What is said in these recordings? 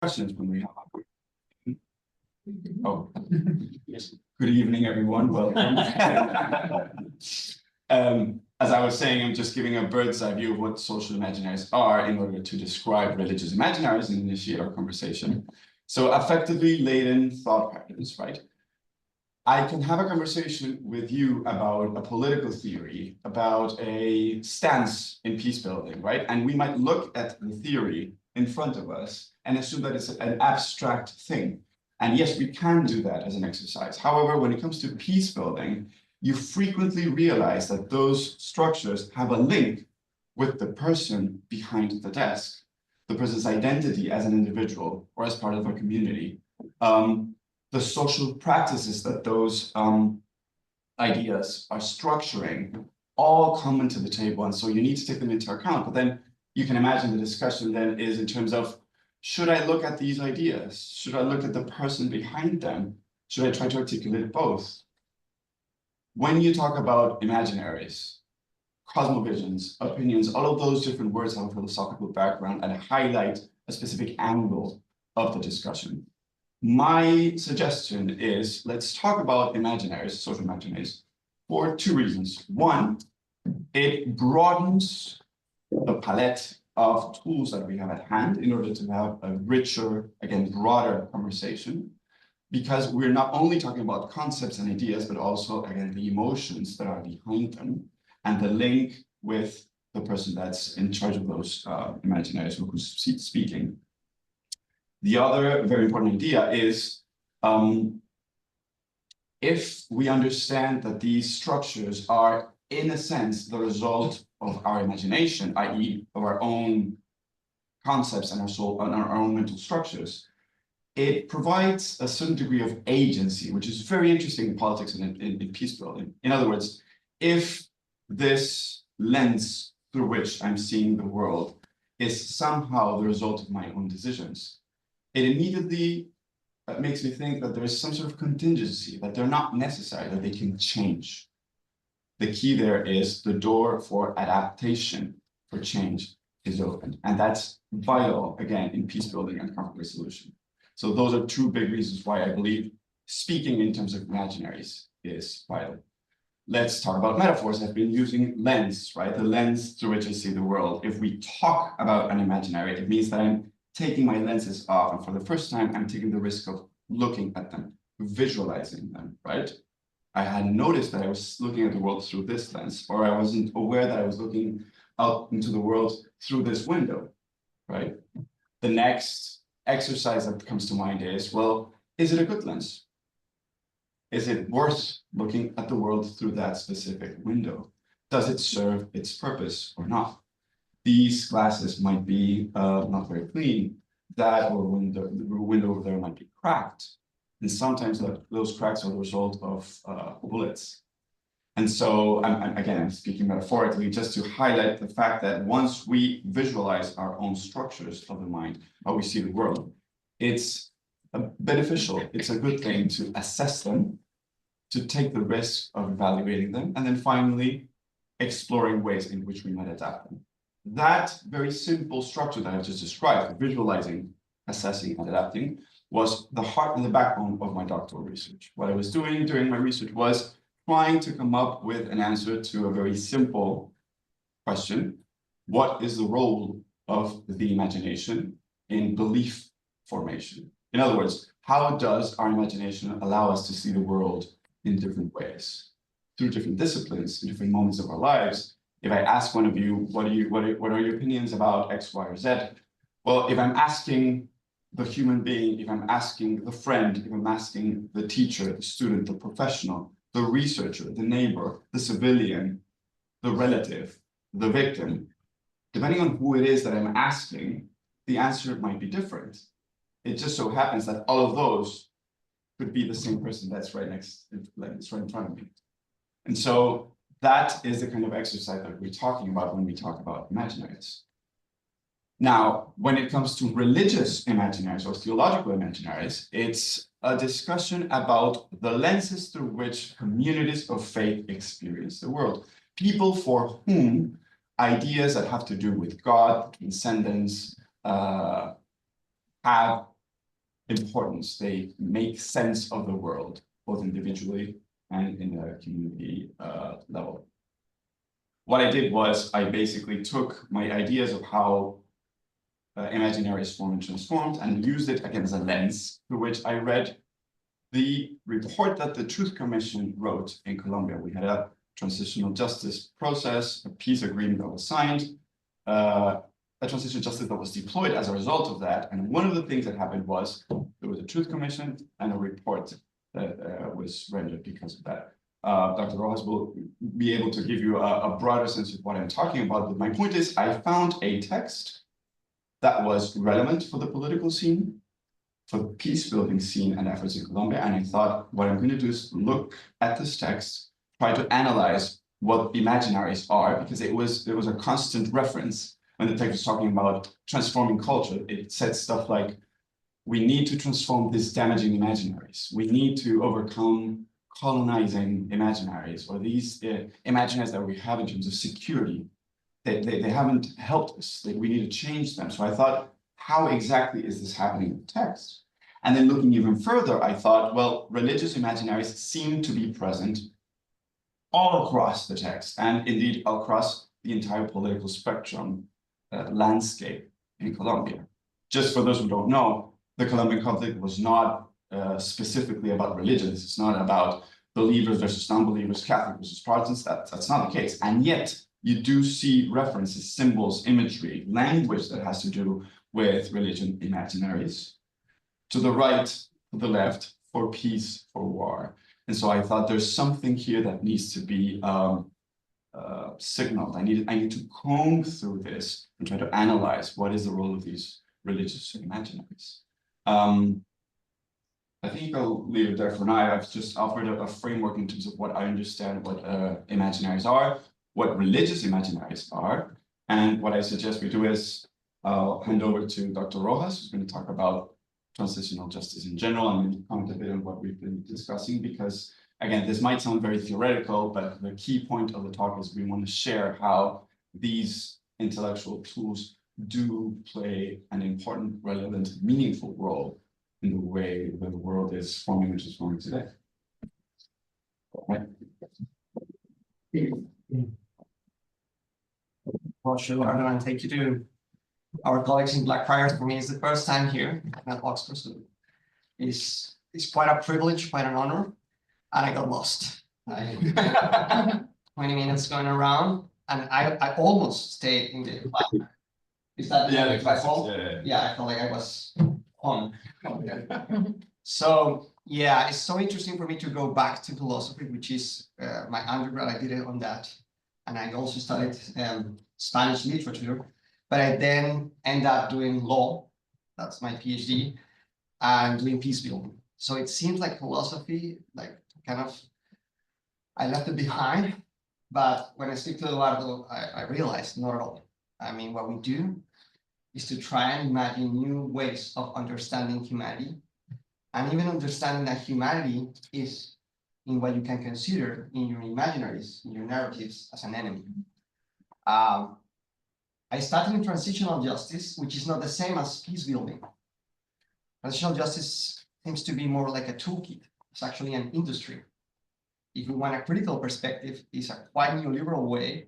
questions when we have. Oh, yes. Good evening, everyone. Welcome. As I was saying, I'm just giving a bird's eye view of what social imaginaries are in order to describe religious imaginaries and initiate our conversation. So effectively laden thought patterns, right? I can have a conversation with you about a political theory, about a stance in peace building, right? And we might look at the theory in front of us and assume that it's an abstract thing. And yes, we can do that as an exercise. However, when it comes to peace building, you frequently realize that those structures have a link with the person behind the desk, the person's identity as an individual or as part of a community. The social practices that those ideas are structuring all come into the table. And so you need to take them into account. But then you can imagine the discussion then is in terms of, should I look at these ideas? Should I look at the person behind them? Should I try to articulate both? When you talk about imaginaries, cosmovisions, opinions, all of those different words have a philosophical background and highlight a specific angle of the discussion. My suggestion is, let's talk about imaginaries, social imaginaries, for two reasons. One, it broadens the palette of tools that we have at hand in order to have a richer, again, broader conversation, because we're not only talking about concepts and ideas, but also, again, the emotions that are behind them and the link with the person that's in charge of those imaginaries or who's speaking. The other very important idea is if we understand that these structures are, in a sense, the result of our imagination, i.e. of our own concepts and our own mental structures, it provides a certain degree of agency, which is very interesting in politics and in peace building. In other words, if this lens through which I'm seeing the world is somehow the result of my own decisions, it immediately makes me think that there is some sort of contingency, that they're not necessary, that they can change. The key there is the door for adaptation, for change is open. And that's vital, again, in peace building and conflict resolution. So those are two big reasons why I believe speaking in terms of imaginaries is vital. Let's talk about metaphors. I've been using lens, right? The lens through which I see the world. If we talk about an imaginary, it means that I'm taking my lenses off. And for the first time, I'm taking the risk of looking at them, visualizing them, right? I hadn't noticed that I was looking at the world through this lens, or I wasn't aware that I was looking out into the world through this window, right? The next exercise that comes to mind is, well, is it a good lens? Is it worth looking at the world through that specific window? Does it serve its purpose or not? These glasses might be not very clean. That or the window over there might be cracked. And sometimes those cracks are the result of bullets. And so, I'm speaking metaphorically, just to highlight the fact that once we visualize our own structures of the mind, how we see the world, it's beneficial. It's a good thing to assess them, to take the risk of evaluating them, and then finally, exploring ways in which we might adapt them. That very simple structure that I just described, visualizing, assessing, and adapting, was the heart and the backbone of my doctoral research. What I was doing during my research was trying to come up with an answer to a very simple question. What is the role of the imagination in belief formation? In other words, how does our imagination allow us to see the world in different ways, through different disciplines, in different moments of our lives? If I ask one of you, what are your opinions about X, Y, or Z? Well, if I'm asking the human being, if I'm asking the friend, if I'm asking the teacher, the student, the professional, the researcher, the neighbor, the civilian, the relative, the victim, depending on who it is that I'm asking, the answer might be different. It just so happens that all of those could be the same person that's right in front of me. And so that is the kind of exercise that we're talking about when we talk about imaginaries. Now, when it comes to religious imaginaries or theological imaginaries, it's a discussion about the lenses through which communities of faith experience the world. People for whom ideas that have to do with God, transcendence, have importance. They make sense of the world, both individually and in a community level. What I did was I basically took my ideas of how imaginaries form and transformed and used it again as a lens through which I read the report that the Truth Commission wrote in Colombia. We had a transitional justice process, a peace agreement that was signed, a transitional justice that was deployed as a result of that. And one of the things that happened was there was a Truth Commission and a report that was rendered because of that. Dr. Rojas will be able to give you a broader sense of what I'm talking about. But my point is, I found a text that was relevant for the political scene, for the peace building scene and efforts in Colombia. And I thought, what I'm going to do is look at this text, try to analyze what imaginaries are, because there was a constant reference when the text was talking about transforming culture. It said stuff like, we need to transform these damaging imaginaries. We need to overcome colonizing imaginaries, or these imaginaries that we have in terms of security. They haven't helped us. We need to change them. So I thought, how exactly is this happening in the text? And then looking even further, I thought, well, religious imaginaries seem to be present all across the text, and indeed across the entire political spectrum landscape in Colombia. Just for those who don't know, the Colombian conflict was not specifically about religion. This is not about believers versus non-believers, Catholic versus Protestants. That's not the case. And yet, you do see references, symbols, imagery, language that has to do with religion imaginaries. To the right, to the left, for peace, for war. And so I thought there's something here that needs to be signaled. I need to comb through this and try to analyze what is the role of these religious imaginaries. I think I'll leave it there for now. I've just offered a framework in terms of what I understand what imaginaries are, what religious imaginaries are, and what I suggest we do is I'll hand over to Dr. Rojas, who's going to talk about transitional justice in general, and comment a bit on what we've been discussing, because again, this might sound very theoretical, but the key point of the talk is we want to share how these intellectual tools do play an important, relevant, meaningful role in the way the world is forming and transforming today. Right. Well, sure, and thank you to our colleagues in Blackfriars. For me, it's the first time here at Oxford, so it's quite a privilege, quite an honor, and I got lost. 20 minutes going around, and I almost stayed in the class. Is that the class? Yeah, I felt like I was on. So yeah, it's so interesting for me to go back to philosophy, which is my undergrad. I did it on that, and I also studied Spanish literature. But I then end up doing law, that's my PhD, and doing peace building. So it seems like philosophy, like kind of, I left it behind, but when I speak to Eduardo, I realized not at all. I mean, what we do is to try and imagine new ways of understanding humanity, and even understanding that humanity is in what you can consider in your imaginaries, in your narratives, as an enemy. I started in transitional justice, which is not the same as peace building. Transitional justice seems to be more like a toolkit. It's actually an industry. If you want a critical perspective, it's a quite neoliberal way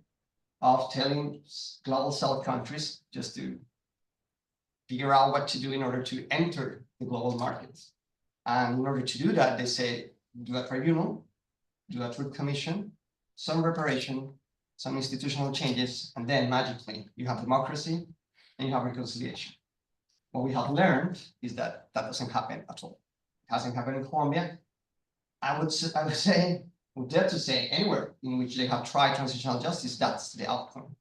of telling global South countries just to figure out what to do in order to enter the global markets. And in order to do that, they say, do a tribunal, do a truth commission, some reparation, some institutional changes, and then magically you have democracy and you have reconciliation. What we have learned is that that doesn't happen at all. It hasn't happened in Colombia. I would dare to say anywhere in which they have tried transitional justice, that's the outcome.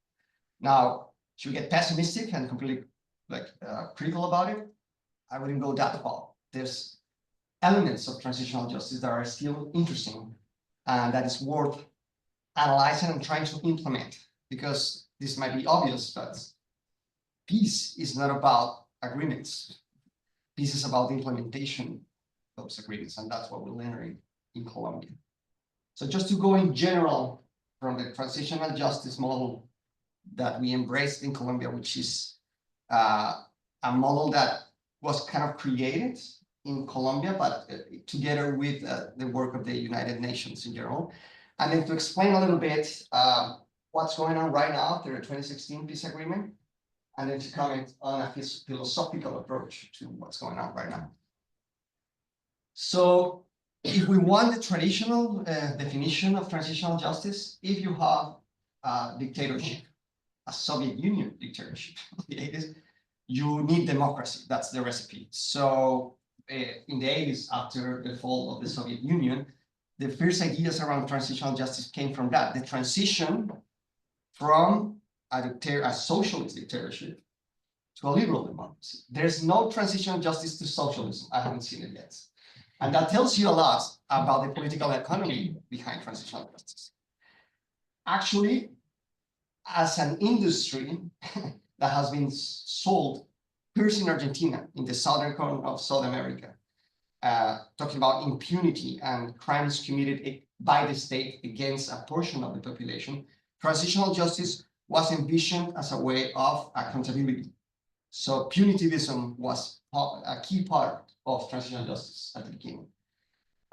Now, should we get pessimistic and completely critical about it? I wouldn't go that far. There's elements of transitional justice that are still interesting and that is worth analyzing and trying to implement, because this might be obvious, but peace is not about agreements. Peace is about the implementation of those agreements, and that's what we're learning in Colombia. So just to go in general from the transitional justice model that we embraced in Colombia, which is a model that was kind of created in Colombia, but together with the work of the United Nations in general. And then to explain a little bit what's going on right now after the 2016 peace agreement, and then to comment on a philosophical approach to what's going on right now. So if we want the traditional definition of transitional justice, if you have a dictatorship, a Soviet Union dictatorship in the 80s, you need democracy. That's the recipe. So in the 80s, after the fall of the Soviet Union, the first ideas around transitional justice came from that, the transition from a socialist dictatorship to a liberal democracy. There's no transitional justice to socialism. I haven't seen it yet. And that tells you a lot about the political economy behind transitional justice. Actually, as an industry that has been sold first in Argentina, in the southern corner of South America, talking about impunity and crimes committed by the state against a portion of the population, transitional justice was envisioned as a way of accountability. So punitivism was a key part of transitional justice at the beginning.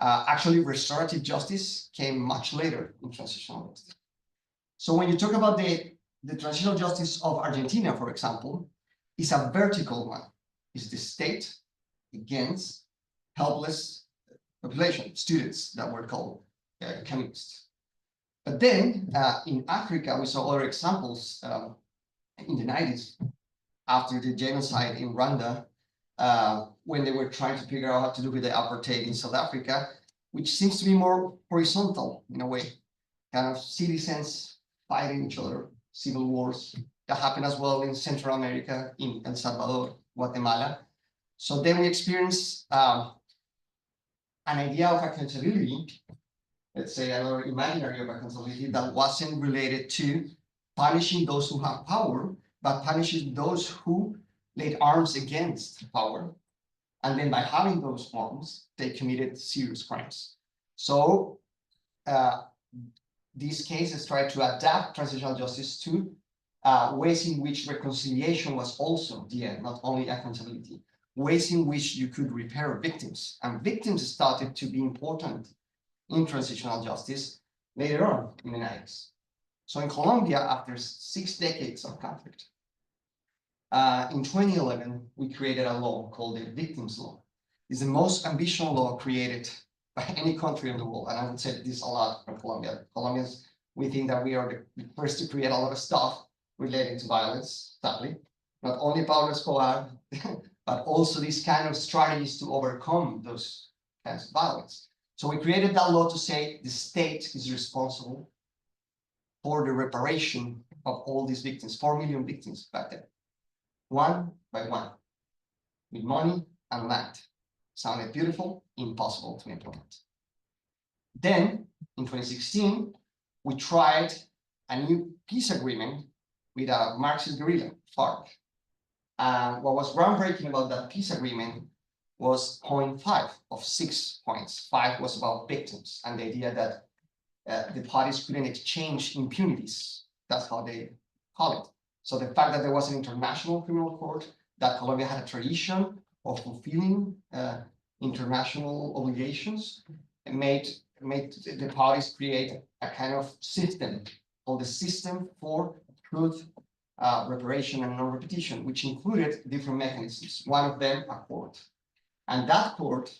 Actually, restorative justice came much later in transitional justice. So when you talk about the transitional justice of Argentina, for example, is a vertical one. It's the state against helpless population, students that were called communists. But then in Africa, we saw other examples in the 90s, after the genocide in Rwanda, when they were trying to figure out what to do with the apartheid in South Africa, which seems to be more horizontal in a way, kind of citizens fighting each other, civil wars that happen as well in Central America, in El Salvador, Guatemala. So then we experience an idea of accountability, let's say another imaginary of accountability that wasn't related to punishing those who have power, but punishing those who laid arms against power. And then by having those arms, they committed serious crimes. So these cases try to adapt transitional justice to ways in which reconciliation was also the end, not only accountability, ways in which you could repair victims. And victims started to be important in transitional justice later on in the 90s. So in Colombia, after 6 decades of conflict, in 2011, we created a law called the Victims Law. It's the most ambitious law created by any country in the world. And I would say this a lot from Colombia. Colombians, we think that we are the first to create a lot of stuff relating to violence, sadly. Not only Pablo Escobar, but also these kind of strategies to overcome those kinds of violence. So we created that law to say the state is responsible for the reparation of all these victims, 4 million victims back then, one by one, with money and land. Sounded beautiful, impossible to implement. Then, in 2016, we tried a new peace agreement with a Marxist guerrilla, FARC. What was groundbreaking about that peace agreement was point 5 of 6 points. 5 was about victims and the idea that the parties couldn't exchange impunities. That's how they call it. So the fact that there was an international criminal court, that Colombia had a tradition of fulfilling international obligations, made the parties create a kind of system called the System for Truth, Reparation, and Non-Repetition, which included different mechanisms. One of them, a court. And that court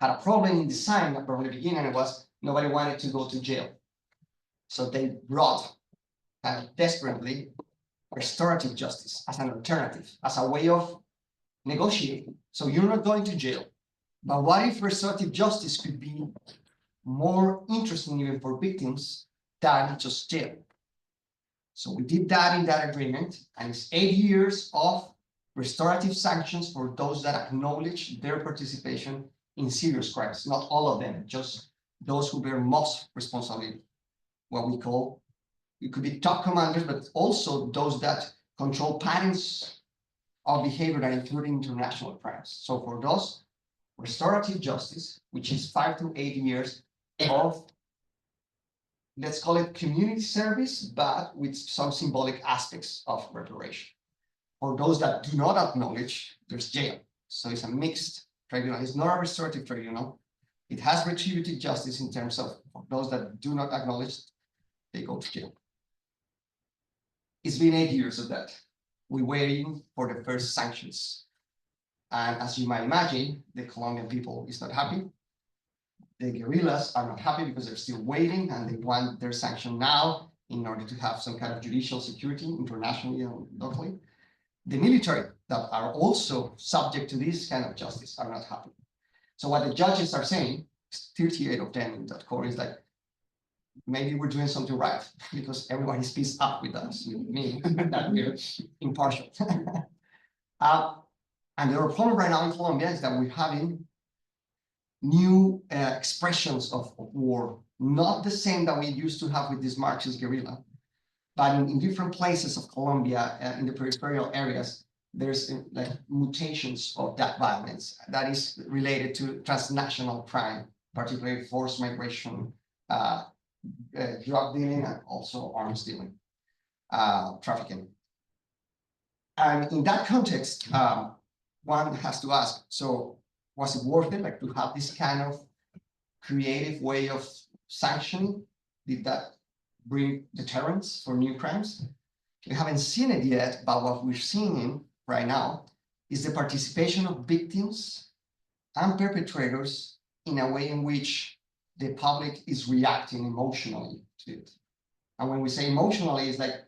had a problem in design from the beginning, and it was nobody wanted to go to jail. So they brought desperately restorative justice as an alternative, as a way of negotiating. So you're not going to jail. But what if restorative justice could be more interesting even for victims than just jail? So we did that in that agreement, and it's 8 years of restorative sanctions for those that acknowledge their participation in serious crimes. Not all of them, just those who bear most responsibility. What we call, it could be top commanders, but also those that control patterns of behavior that include international crimes. So for those, restorative justice, which is 5 to 8 years of, let's call it community service, but with some symbolic aspects of reparation. For those that do not acknowledge, there's jail. So it's a mixed tribunal. It's not a restorative tribunal. It has retributive justice in terms of those that do not acknowledge, they go to jail. It's been 8 years of that. We're waiting for the first sanctions. And as you might imagine, the Colombian people is not happy. The guerrillas are not happy because they're still waiting and they want their sanction now in order to have some kind of judicial security internationally and locally. The military that are also subject to this kind of justice are not happy. So what the judges are saying, 38 of them in that court, is like, maybe we're doing something right because everyone is pissed off with us, with me, that we're impartial. And the problem right now in Colombia is that we're having new expressions of war, not the same that we used to have with this Marxist guerrilla, but in different places of Colombia, in the peripheral areas, there's like mutations of that violence that is related to transnational crime, particularly forced migration, drug dealing, and also arms dealing, trafficking. And in that context, one has to ask, so was it worth it, like, to have this kind of creative way of sanctioning? Did that bring deterrence for new crimes? We haven't seen it yet, but what we're seeing right now is the participation of victims and perpetrators in a way in which the public is reacting emotionally to it. And when we say emotionally, it's like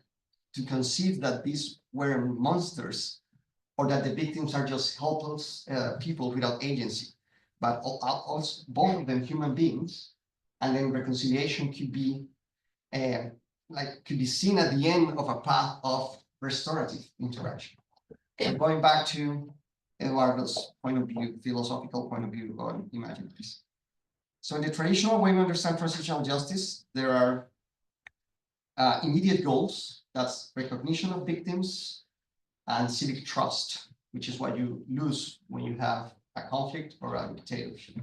to conceive that these were monsters or that the victims are just helpless people without agency, but also both of them human beings. And then reconciliation could be seen at the end of a path of restorative interaction. And going back to Eduardo's point of view, philosophical point of view on imaginaries. So in the traditional way we understand transitional justice, there are immediate goals. That's recognition of victims and civic trust, which is what you lose when you have a conflict or a dictatorship.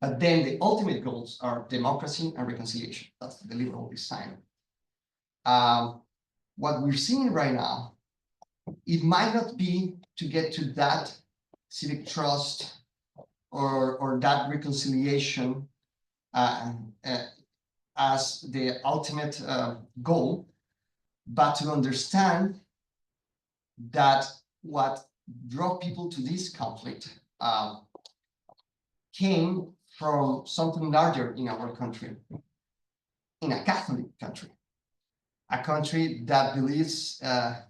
But then the ultimate goals are democracy and reconciliation. That's the liberal design. What we're seeing right now, it might not be to get to that civic trust or that reconciliation as the ultimate goal, but to understand that what drove people to this conflict came from something larger in our country, in a Catholic country, a country that believes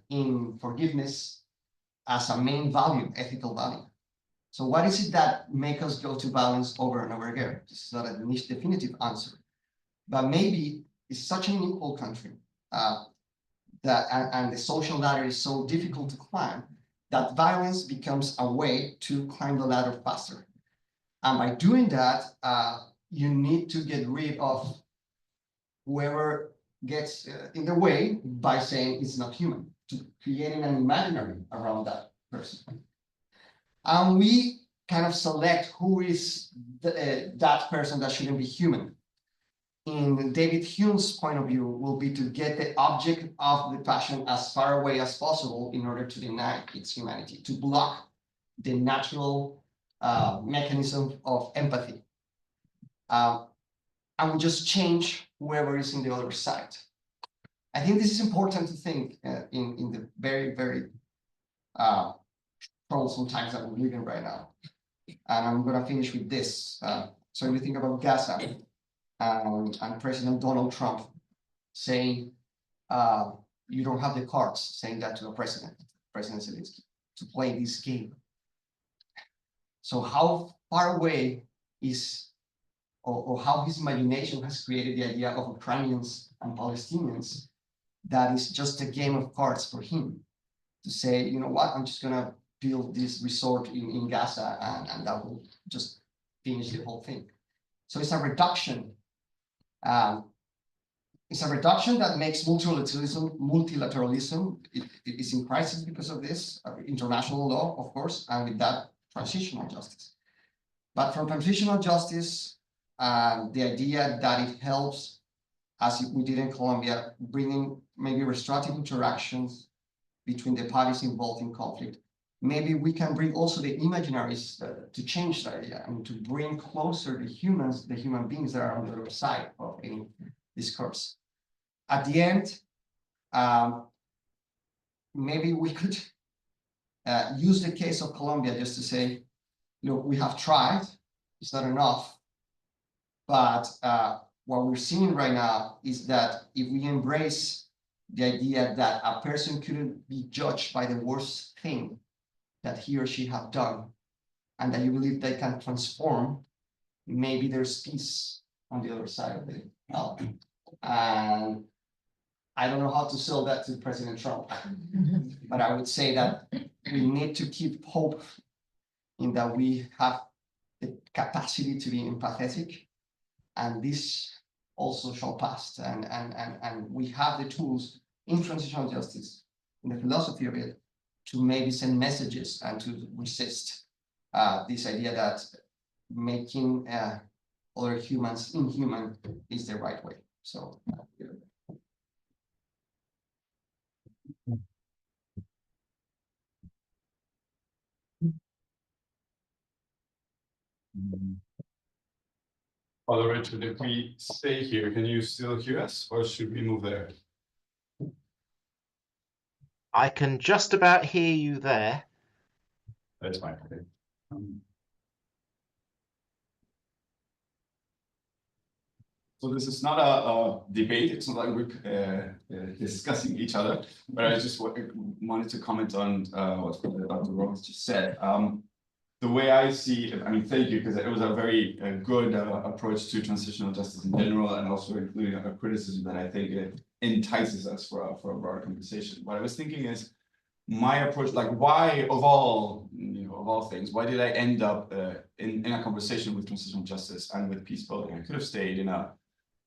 in forgiveness as a main value, ethical value. So what is it that makes us go to violence over and over again? This is not a definitive answer, but maybe it's such an unequal country and the social ladder is so difficult to climb that violence becomes a way to climb the ladder faster. And by doing that, you need to get rid of whoever gets in the way by saying it's not human, to creating an imaginary around that person. And we kind of select who is that person that shouldn't be human. In David Hume's point of view, will be to get the object of the passion as far away as possible in order to deny its humanity, to block the natural mechanism of empathy. And we just change whoever is in the other side. I think this is important to think in the very, very troublesome times that we're living right now. And I'm going to finish with this. So we think about Gaza and President Donald Trump saying, you don't have the cards, saying that to a President Zelensky, to play this game. So how far away is, or how his imagination has created the idea of Ukrainians and Palestinians, that is just a game of cards for him to say, you know what, I'm just gonna build this resort in Gaza and that will just finish the whole thing. So it's a reduction. It's a reduction that makes multilateralism, it is in crisis because of this, international law, of course, and with that, transitional justice. But from transitional justice, the idea that it helps, as we did in Colombia, bringing maybe restorative interactions between the parties involved in conflict, maybe we can bring also the imaginaries to change that idea and to bring closer the human beings that are on the other side of any discourse. At the end, maybe we could use the case of Colombia just to say, look, we have tried, it's not enough, but what we're seeing right now is that if we embrace the idea that a person couldn't be judged by the worst thing that he or she have done, and that you believe they can transform, maybe there's peace on the other side of it. And I don't know how to sell that to President Trump, but I would say that we need to keep hope in that we have the capacity to be empathetic, and this also shall pass. And we have the tools in transitional justice, in the philosophy of it, to maybe send messages and to resist this idea that making other humans inhuman is the right way. So. Father Richard, if we stay here, can you still hear us, or should we move there? I can just about hear you there. That's fine. Okay. So this is not a debate. It's not like we're discussing each other, but I just wanted to comment on what Dr. Ross just said. The way I see it, I mean, thank you, because it was a very good approach to transitional justice in general, and also including a criticism that I think it entices us for a broader conversation. What I was thinking is, my approach, like, why of all things, why did I end up in a conversation with transitional justice and with peace building? I could have stayed in a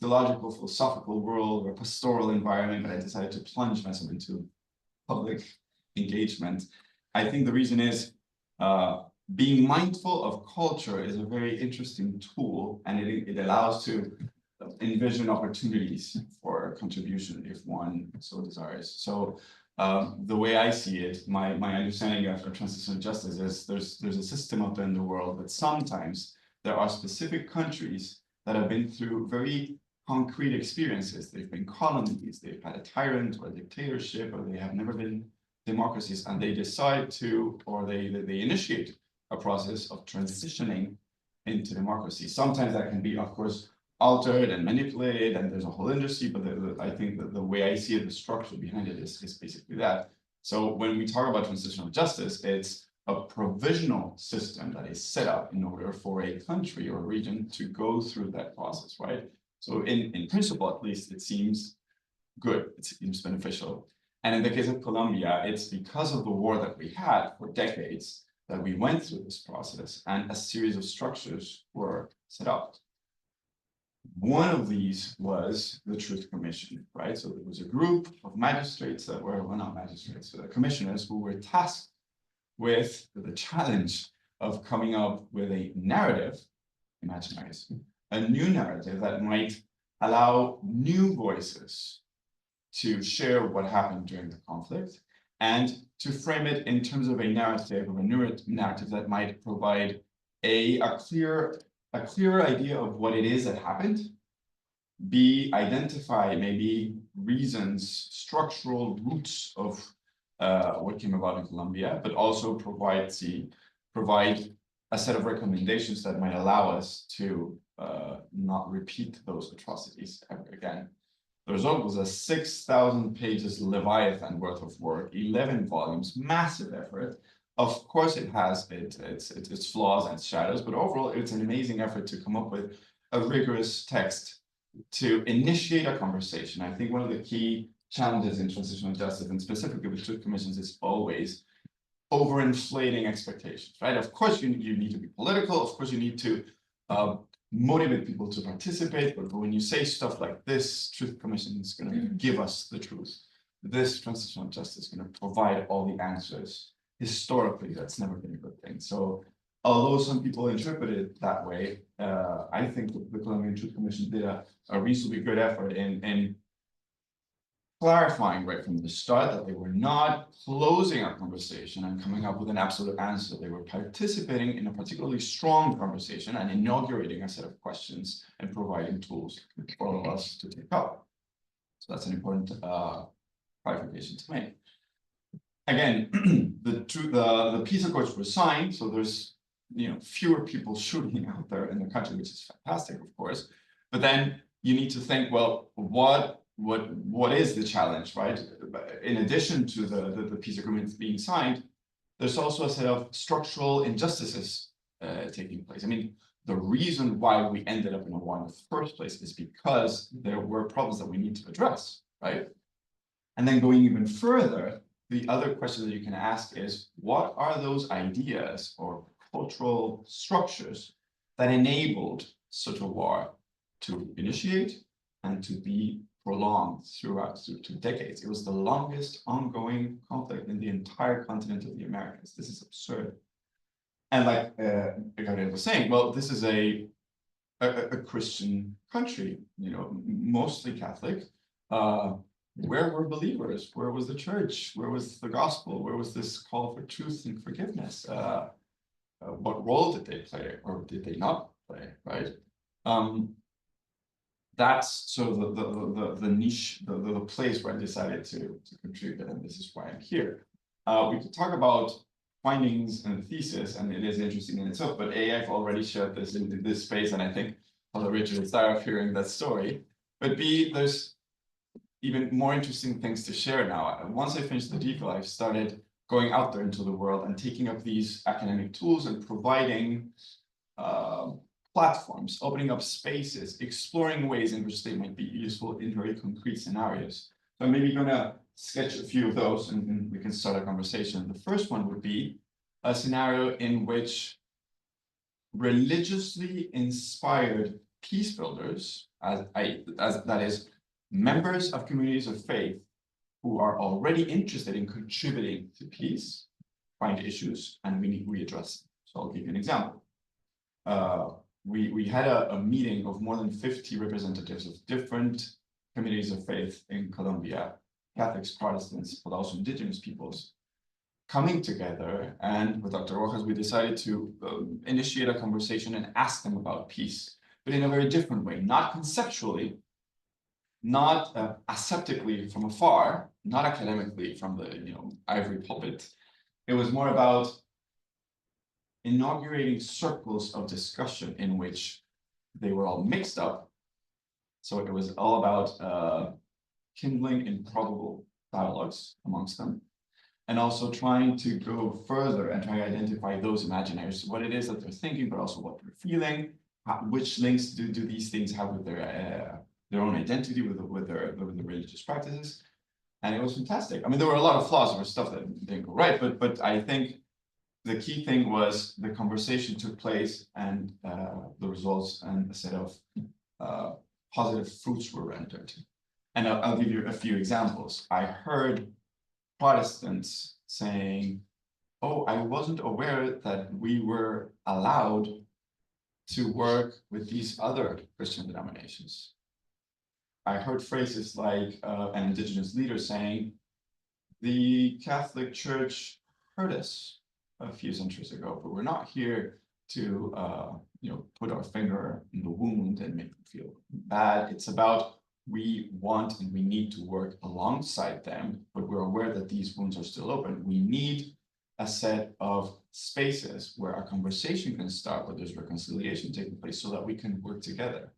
theological, philosophical world or pastoral environment, but I decided to plunge myself into public engagement. I think the reason is being mindful of culture is a very interesting tool, and it allows to envision opportunities for contribution if one so desires. So the way I see it, my understanding of transitional justice is there's a system out there in the world, but sometimes there are specific countries that have been through very concrete experiences. They've been colonies, they've had a tyrant or a dictatorship, or they have never been democracies, and they decide to, or they initiate a process of transitioning into democracy. Sometimes that can be, of course, altered and manipulated, and there's a whole industry, but I think that the way I see it, the structure behind it is basically that. So when we talk about transitional justice, it's a provisional system that is set up in order for a country or region to go through that process, right? So in principle, at least, it seems good, it seems beneficial. And in the case of Colombia, it's because of the war that we had for decades that we went through this process, and a series of structures were set up. One of these was the Truth Commission, right? So there was a group of magistrates that were, well, not magistrates, but commissioners who were tasked with the challenge of coming up with a narrative, imaginaries, a new narrative that might allow new voices to share what happened during the conflict, and to frame it in terms of a narrative, or a new narrative that might provide a clearer idea of what it is that happened, B, identify maybe reasons, structural roots of what came about in Colombia, but also provide a set of recommendations that might allow us to not repeat those atrocities ever again. The result was a 6,000 pages Leviathan worth of work, 11 volumes, massive effort. Of course, it has its flaws and shadows, but overall, it's an amazing effort to come up with a rigorous text to initiate a conversation. I think one of the key challenges in transitional justice, and specifically with truth commissions, is always overinflating expectations, right? Of course, you need to be political. Of course, you need to motivate people to participate. But when you say stuff like this, truth commission is going to give us the truth. This transitional justice is going to provide all the answers. Historically, that's never been a good thing. So although some people interpret it that way, I think the Colombian Truth Commission did a reasonably good effort in clarifying right from the start that they were not closing a conversation and coming up with an absolute answer. They were participating in a particularly strong conversation and inaugurating a set of questions and providing tools for all of us to take up. So that's an important clarification to make. Again, the peace accords were signed, so there's fewer people shooting out there in the country, which is fantastic, of course. But then you need to think, well, what is the challenge, right? In addition to the peace agreement being signed, there's also a set of structural injustices taking place. I mean, the reason why we ended up in a war in the first place is because there were problems that we need to address, right? And then going even further, the other question that you can ask is, what are those ideas or cultural structures that enabled such a war to initiate and to be prolonged throughout to decades? It was the longest ongoing conflict in the entire continent of the Americas. This is absurd. And like Gabriel was saying, well, this is a Christian country, mostly Catholic. Where were believers? Where was the church? Where was the gospel? Where was this call for truth and forgiveness? What role did they play, or did they not play? Right. That's sort of the niche, the place where I decided to contribute, and this is why I'm here. We could talk about findings and thesis, and it is interesting in itself. But I've already shared this in this space, and I think Father Richard is tired of hearing that story. But B, there's even more interesting things to share now. Once I finished the DPhil, I've started going out there into the world and taking up these academic tools and providing platforms, opening up spaces, exploring ways in which they might be useful in very concrete scenarios. So I'm maybe gonna sketch a few of those and we can start a conversation. The first one would be a scenario in which religiously inspired peace builders, that is, members of communities of faith who are already interested in contributing to peace, find issues, and we address them. So I'll give you an example. We had a meeting of more than 50 representatives of different communities of faith in Colombia, Catholics, Protestants, but also indigenous peoples, coming together. And with Dr. Rojas, we decided to initiate a conversation and ask them about peace, but in a very different way, not conceptually, not aseptically from afar, not academically from the ivory pulpit. It was more about inaugurating circles of discussion in which they were all mixed up. So it was all about kindling improbable dialogues amongst them, and also trying to go further and try to identify those imaginaries, what it is that they're thinking, but also what they're feeling, which links do these things have with their own identity, with the religious practices. And it was fantastic. I mean, there were a lot of flaws, there was stuff that didn't go right, but I think the key thing was the conversation took place and the results and a set of positive fruits were rendered. And I'll give you a few examples. I heard Protestants saying, oh, I wasn't aware that we were allowed to work with these other Christian denominations. I heard phrases like an indigenous leader saying, the Catholic Church heard us a few centuries ago, but we're not here to put our finger in the wound and make them feel bad. It's about we want and we need to work alongside them, but we're aware that these wounds are still open. We need a set of spaces where a conversation can start, where there's reconciliation taking place, so that we can work together.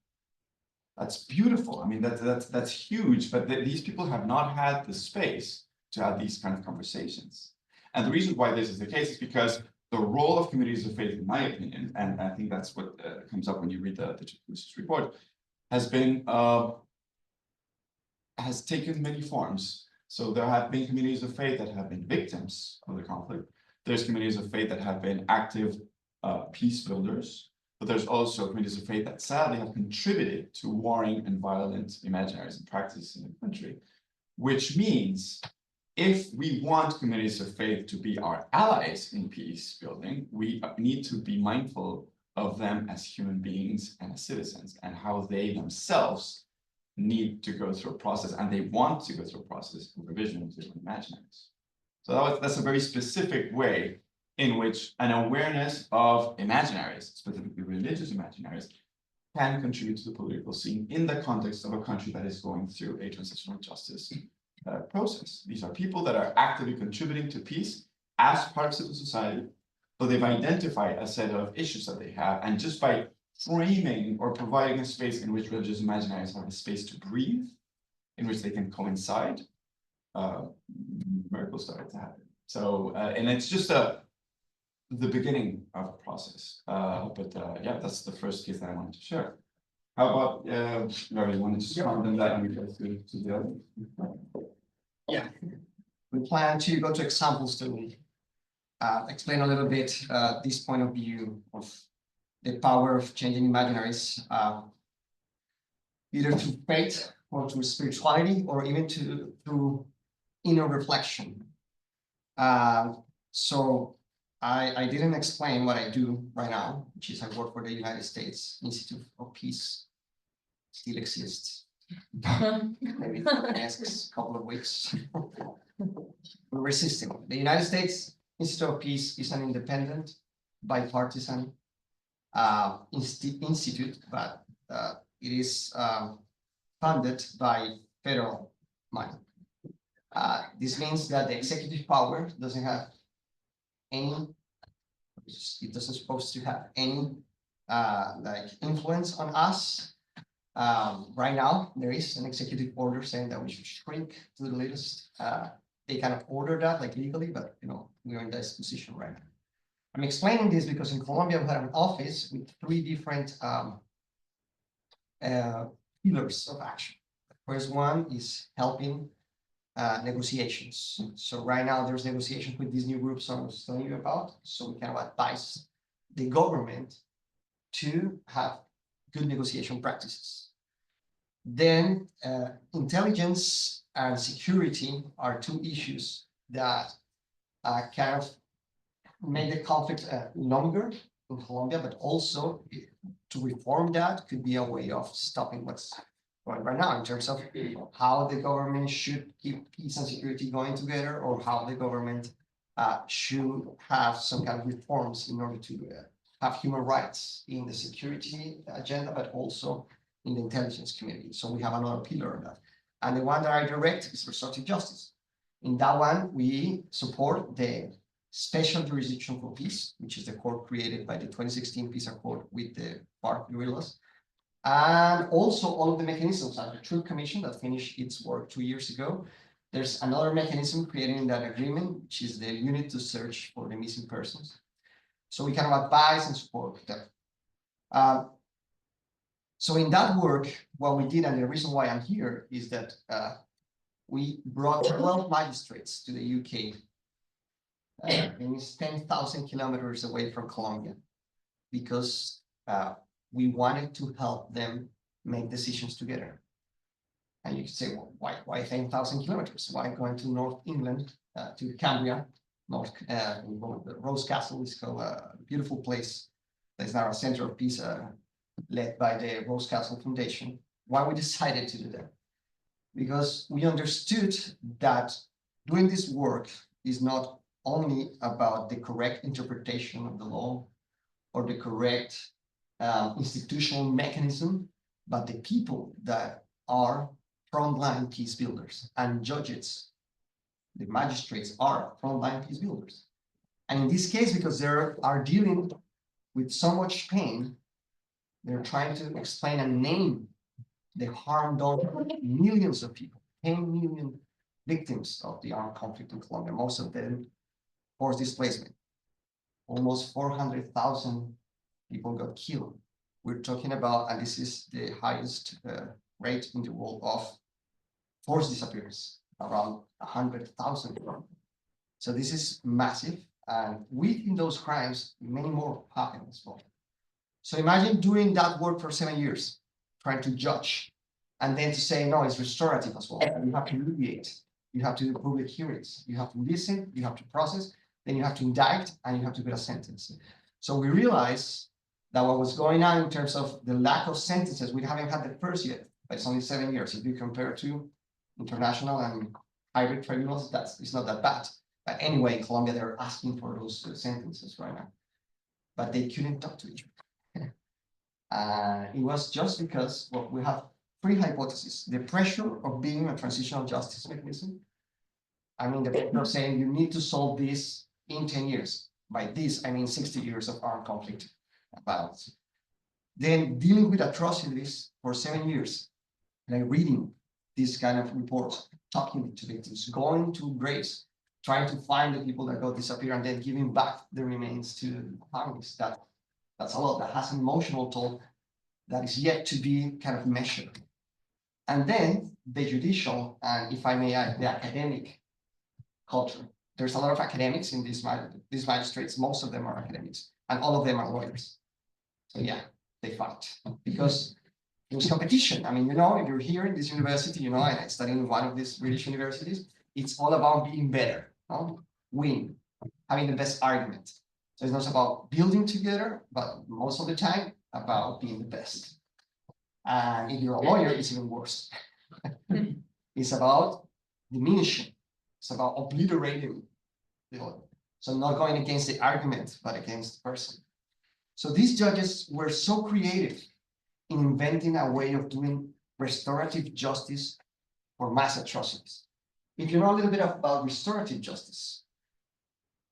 That's beautiful. I mean, that's huge, but these people have not had the space to have these kind of conversations. And the reason why this is the case is because the role of communities of faith, in my opinion, and I think that's what comes up when you read the report, has been has taken many forms. So there have been communities of faith that have been victims of the conflict. There's communities of faith that have been active peace builders, but there's also communities of faith that sadly have contributed to warring and violent imaginaries and practices in the country, which means if we want communities of faith to be our allies in peace building, we need to be mindful of them as human beings and as citizens, and how they themselves need to go through a process and they want to go through a process of revision to imaginaries. So that's a very specific way in which an awareness of imaginaries, specifically religious imaginaries, can contribute to the political scene in the context of a country that is going through a transitional justice process. These are people that are actively contributing to peace as part of civil society, but they've identified a set of issues that they have, and just by framing or providing a space in which religious imaginaries have a space to breathe, in which they can coincide, miracles started to happen. So, and it's just the beginning of a process. Yeah, that's the first case that I wanted to share. How about, Larry, you wanted to comment on that and we go to the other? Yeah, we plan to go to examples to explain a little bit this point of view of the power of changing imaginaries, either through faith or through spirituality, or even through inner reflection. So I didn't explain what I do right now, which is I work for the United States Institute of Peace. Still exists. Maybe for the next couple of weeks. We're resisting. The United States Institute of Peace is an independent, bipartisan institute, but it is funded by federal money. This means that the executive power doesn't have any, it doesn't supposed to have any like influence on us. Right now, there is an executive order saying that we should shrink to the latest. They kind of order that like legally, but you know, we're in this position right now. I'm explaining this because in Colombia, we have an office with 3 different pillars of action. The first one is helping negotiations. So right now there's negotiations with these new groups I was telling you about. So we kind of advise the government to have good negotiation practices. Then intelligence and security are 2 issues that kind of make the conflict longer in Colombia, but also to reform that could be a way of stopping what's going right now in terms of how the government should keep peace and security going together, or how the government should have some kind of reforms in order to have human rights in the security agenda, but also in the intelligence community. So we have another pillar of that. And the one that I direct is restorative justice. In that one, we support the Special Jurisdiction for Peace, which is the court created by the 2016 Peace Accord with the FARC guerrillas. And also all of the mechanisms like the Truth Commission that finished its work 2 years ago. There's another mechanism created in that agreement, which is the unit to search for the missing persons. So we kind of advise and support them. So in that work, what we did, and the reason why I'm here, is that we brought 12 magistrates to the UK. And it's 10,000 kilometers away from Colombia, because we wanted to help them make decisions together. And you could say, well, why 10,000 kilometers? Why going to North England, to Cambria, the Rose Castle is called a beautiful place. There's now a center of peace led by the Rose Castle Foundation. Why we decided to do that? Because we understood that doing this work is not only about the correct interpretation of the law or the correct institutional mechanism, but the people that are frontline peace builders, and judges, the magistrates, are frontline peace builders. And in this case, because they are dealing with so much pain, they're trying to explain and name the harm done to millions of people, 10 million victims of the armed conflict in Colombia, most of them forced displacement. Almost 400,000 people got killed. We're talking about, and this is the highest rate in the world of forced disappearance, around 100,000. So this is massive, and within those crimes, many more happen as well. So imagine doing that work for 7 years, trying to judge, and then to say, no, it's restorative as well. You have to mediate, you have to do public hearings, you have to listen, you have to process, then you have to indict, and you have to put a sentence. So we realized that what was going on in terms of the lack of sentences, we haven't had the first yet, but it's only 7 years. If you compare to international and hybrid tribunals, it's not that bad. But anyway, in Colombia, they're asking for those sentences right now, but they couldn't talk to each other. It was just because, well, we have three hypotheses: the pressure of being a transitional justice mechanism. I mean, the people are saying you need to solve this in 10 years. By this, I mean 60 years of armed conflict violence. Then dealing with atrocities for 7 years, like reading this kind of reports, talking to victims, going to graves, trying to find the people that got disappeared, and then giving back the remains to families. That's a lot. That has an emotional toll that is yet to be kind of measured. And then the judicial, and if I may add, the academic culture. There's a lot of academics in these magistrates. Most of them are academics, and all of them are lawyers. So yeah, they fight because it was competition. I mean, if you're here in this university, and I study in one of these British universities, it's all about being better, win, having the best argument. So it's not about building together, but most of the time about being the best. And if you're a lawyer, it's even worse. It's about diminishing. It's about obliterating the other. So not going against the argument, but against the person. So these judges were so creative in inventing a way of doing restorative justice for mass atrocities. If you know a little bit about restorative justice,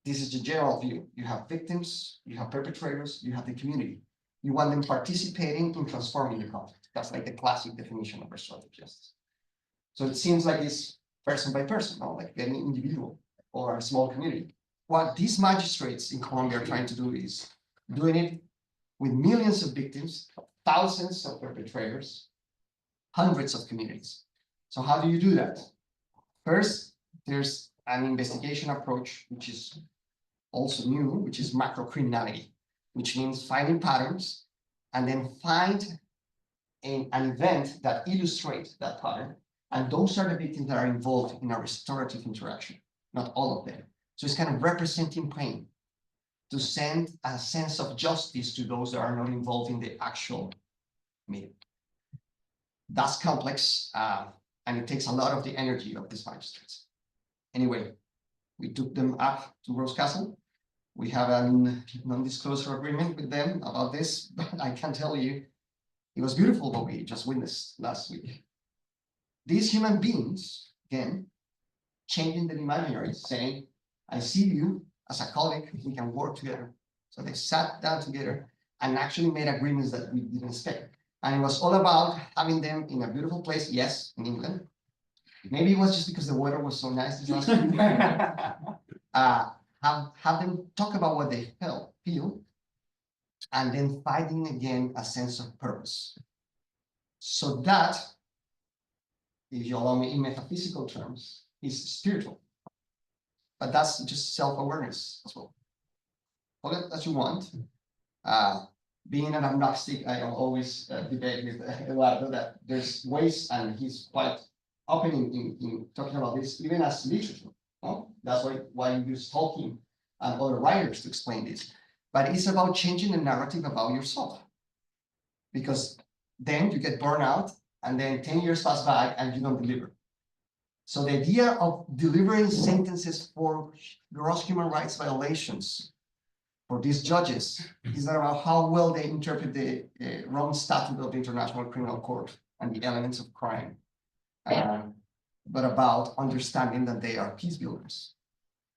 this is the general view. You have victims, you have perpetrators, you have the community. You want them participating in transforming the conflict. That's like the classic definition of restorative justice. So it seems like it's person by person, like any individual or a small community. What these magistrates in Colombia are trying to do is doing it with millions of victims, thousands of perpetrators, hundreds of communities. So how do you do that? First, there's an investigation approach, which is also new, which is macrocriminality, which means finding patterns and then find an event that illustrates that pattern. And those are the victims that are involved in a restorative interaction, not all of them. So it's kind of representing pain to send a sense of justice to those that are not involved in the actual meeting. That's complex, and it takes a lot of the energy of these magistrates. Anyway, we took them up to Rose Castle. We have a non-disclosure agreement with them about this, but I can tell you, it was beautiful what we just witnessed last week. These human beings, again, changing the imaginaries, saying, I see you as a colleague, we can work together. So they sat down together and actually made agreements that we didn't expect. And it was all about having them in a beautiful place, yes, in England. Maybe it was just because the weather was so nice this last week. Have them talk about what they feel, and then finding again a sense of purpose. So that, if you allow me in metaphysical terms, is spiritual. But that's just self-awareness as well. Call it as you want. Being an agnostic, I always debate with Eduardo that there's ways, and he's quite open in talking about this, even as literature. That's why you use Tolkien and other writers to explain this. But it's about changing the narrative about yourself. Because then you get burned out, and then 10 years pass by and you don't deliver. So the idea of delivering sentences for gross human rights violations for these judges is not about how well they interpret the Rome Statute of the International Criminal Court and the elements of crime, but about understanding that they are peace builders.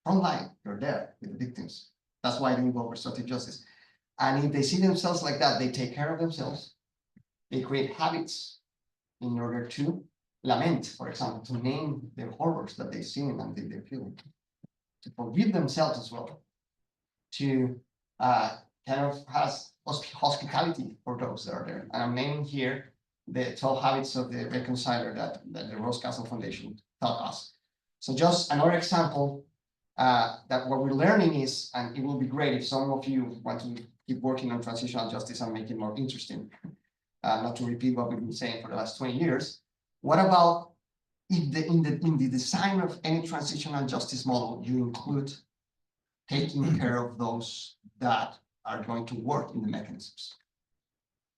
Frontline, you're there with the victims. That's why they involve restorative justice. And if they see themselves like that, they take care of themselves. They create habits in order to lament, for example, to name the horrors that they've seen and they're feeling, to forgive themselves as well, to kind of has hospitality for those that are there. And I'm naming here the 12 habits of the reconciler that the Rose Castle Foundation taught us. So just another example that what we're learning is, and it will be great if some of you want to keep working on transitional justice and make it more interesting, not to repeat what we've been saying for the last 20 years. What about if in the design of any transitional justice model, you include taking care of those that are going to work in the mechanisms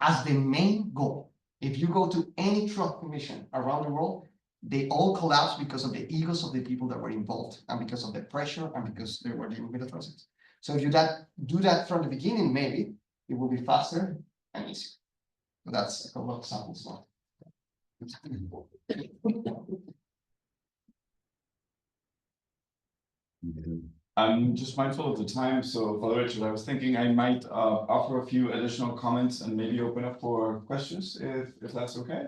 as the main goal? If you go to any truth commission around the world, they all collapse because of the egos of the people that were involved and because of the pressure and because they were dealing with atrocities. So if you do that from the beginning, maybe it will be faster and easier. So that's a couple of examples now. I'm just mindful of the time, so Father Richard, I was thinking I might offer a few additional comments and maybe open up for questions if that's okay.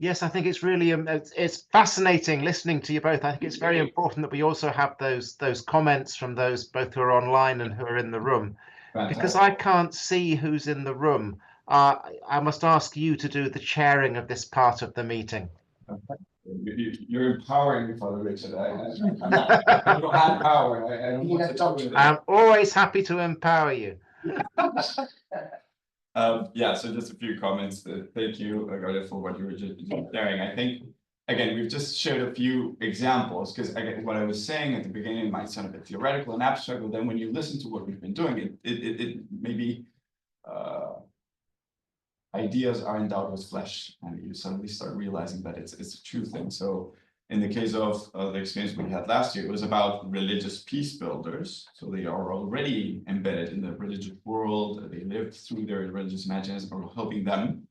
Yes, I think it's really it's fascinating listening to you both. I think it's very important that we also have those comments from those both who are online and who are in the room, because I can't see who's in the room. I must ask you to do the chairing of this part of the meeting. You're empowering me, Father Richard. I don't have power. I don't want to talk to I'm always happy to empower you. Yeah, so just a few comments. Thank you, Agartha, for what you were just sharing. I think, again, we've just shared a few examples because again, what I was saying at the beginning might sound a bit theoretical and abstract, but then when you listen to what we've been doing, it maybe ideas are endowed with flesh, and you suddenly start realizing that it's a true thing. So in the case of the experience we had last year, it was about religious peace builders. So they are already embedded in the religious world. They lived through their religious imaginaries, or helping them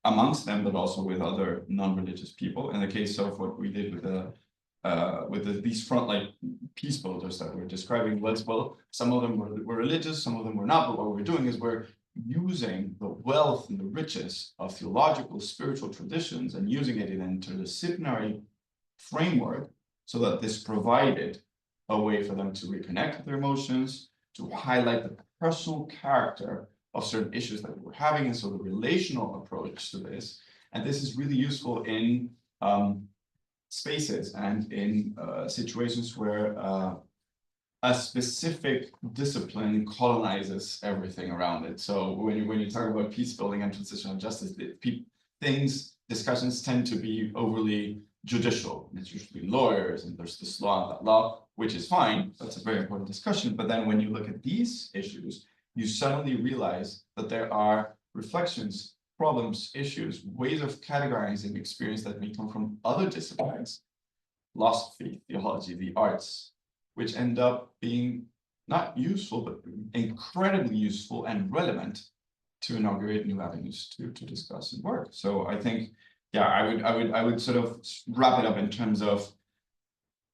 amongst them, but also with other non-religious people. In the case of what we did with these frontline peace builders that we're describing, was, well, some of them were religious, some of them were not. But what we're doing is we're using the wealth and the riches of theological, spiritual traditions and using it in an interdisciplinary framework so that this provided a way for them to reconnect with their emotions, to highlight the personal character of certain issues that we're having, and so the relational approach to this. And this is really useful in spaces and in situations where a specific discipline colonizes everything around it. So when you talk about peace building and transitional justice, discussions tend to be overly judicial. It's usually lawyers, and there's this law and that law, which is fine. That's a very important discussion. But then when you look at these issues, you suddenly realize that there are reflections, problems, issues, ways of categorizing experience that may come from other disciplines, philosophy, theology, the arts, which end up being not useful, but incredibly useful and relevant to inaugurate new avenues to discuss and work. So I think, yeah, I would sort of wrap it up in terms of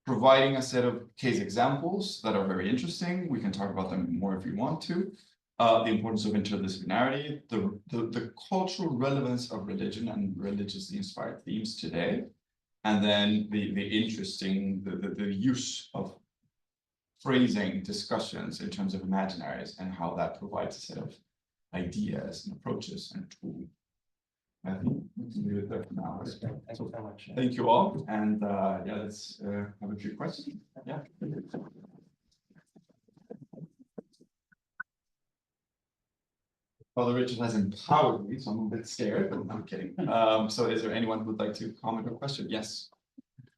providing a set of case examples that are very interesting. We can talk about them more if you want to. The importance of interdisciplinarity, the cultural relevance of religion and religiously inspired themes today, and then the interesting, the use of phrasing discussions in terms of imaginaries and how that provides a set of ideas and approaches and tools. I think we can leave it there for now. Thank you very much. Thank you all, and yeah, let's have a few questions. Yeah. Father Richard has empowered me, so I'm a bit scared, but I'm kidding. So is there anyone who would like to comment or question? Yes.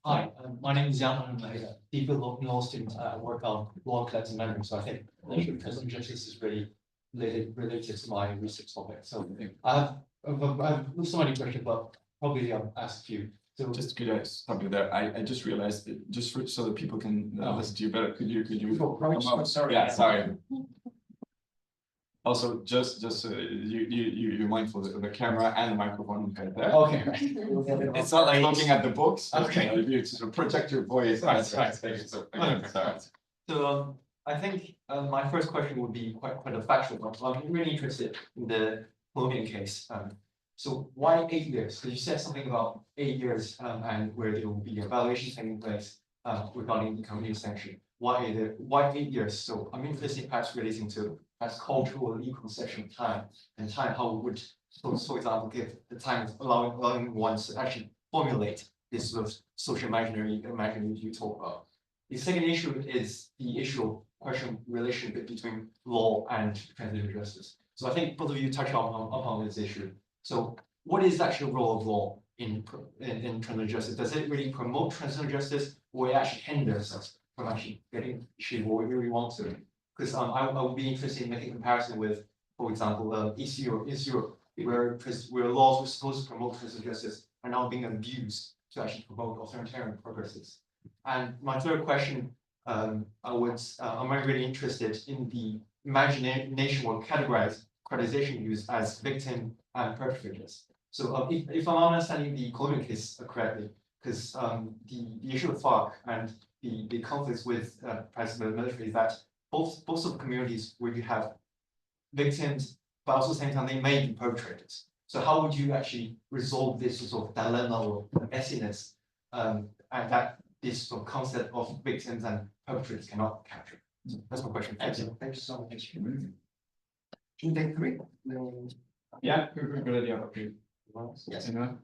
Hi, my name is Jan. I'm a deep law student. I work on law collective memory. So I think the issue of transitional justice is really related to my research topic. So I have so many questions, but probably I'll ask you. So Just could I stop you there? I just realized that just so that people can listen to you better. Could you come up? Sorry. Yeah, sorry. Also, just so you're mindful of the camera and the microphone right there. okay, It's not like looking at the books. Okay. You sort of project your voice. Right. Thank you. So again, sorry. So I think my first question would be quite a factual one. So I'm really interested in the Colombian case. So why 8 years? Because you said something about 8 years and where there will be evaluations taking place regarding the community sanction. Why 8 years? So I'm interested perhaps relating to as cultural or legal conception of time and time, how would, so for example, give the time of allowing one to actually formulate this sort of social imaginary you talk about. The second issue is the issue of question relationship between law and transitional justice. So I think both of you touched upon this issue. So what is actually the role of law in transitional justice? Does it really promote transitional justice, or it actually hinders us from actually getting what we really want to? Because I would be interested in making a comparison with, for example, East Europe. where laws were supposed to promote transitional justice are now being abused to actually promote authoritarian progresses. And my third question, I'm really interested in the imagination or categorization used as victim and perpetrators. So if I'm understanding the Colombian case correctly, because the issue of FARC and the conflicts with the military is that both of the communities where you have victims, but also at the same time they may be perpetrators. So how would you actually resolve this sort of dilemma or messiness, and that this sort of concept of victims and perpetrators cannot capture? So that's my question. Thank you. Thank you so much. Should we take three? Yeah, good idea. Okay. Yes. Anyone?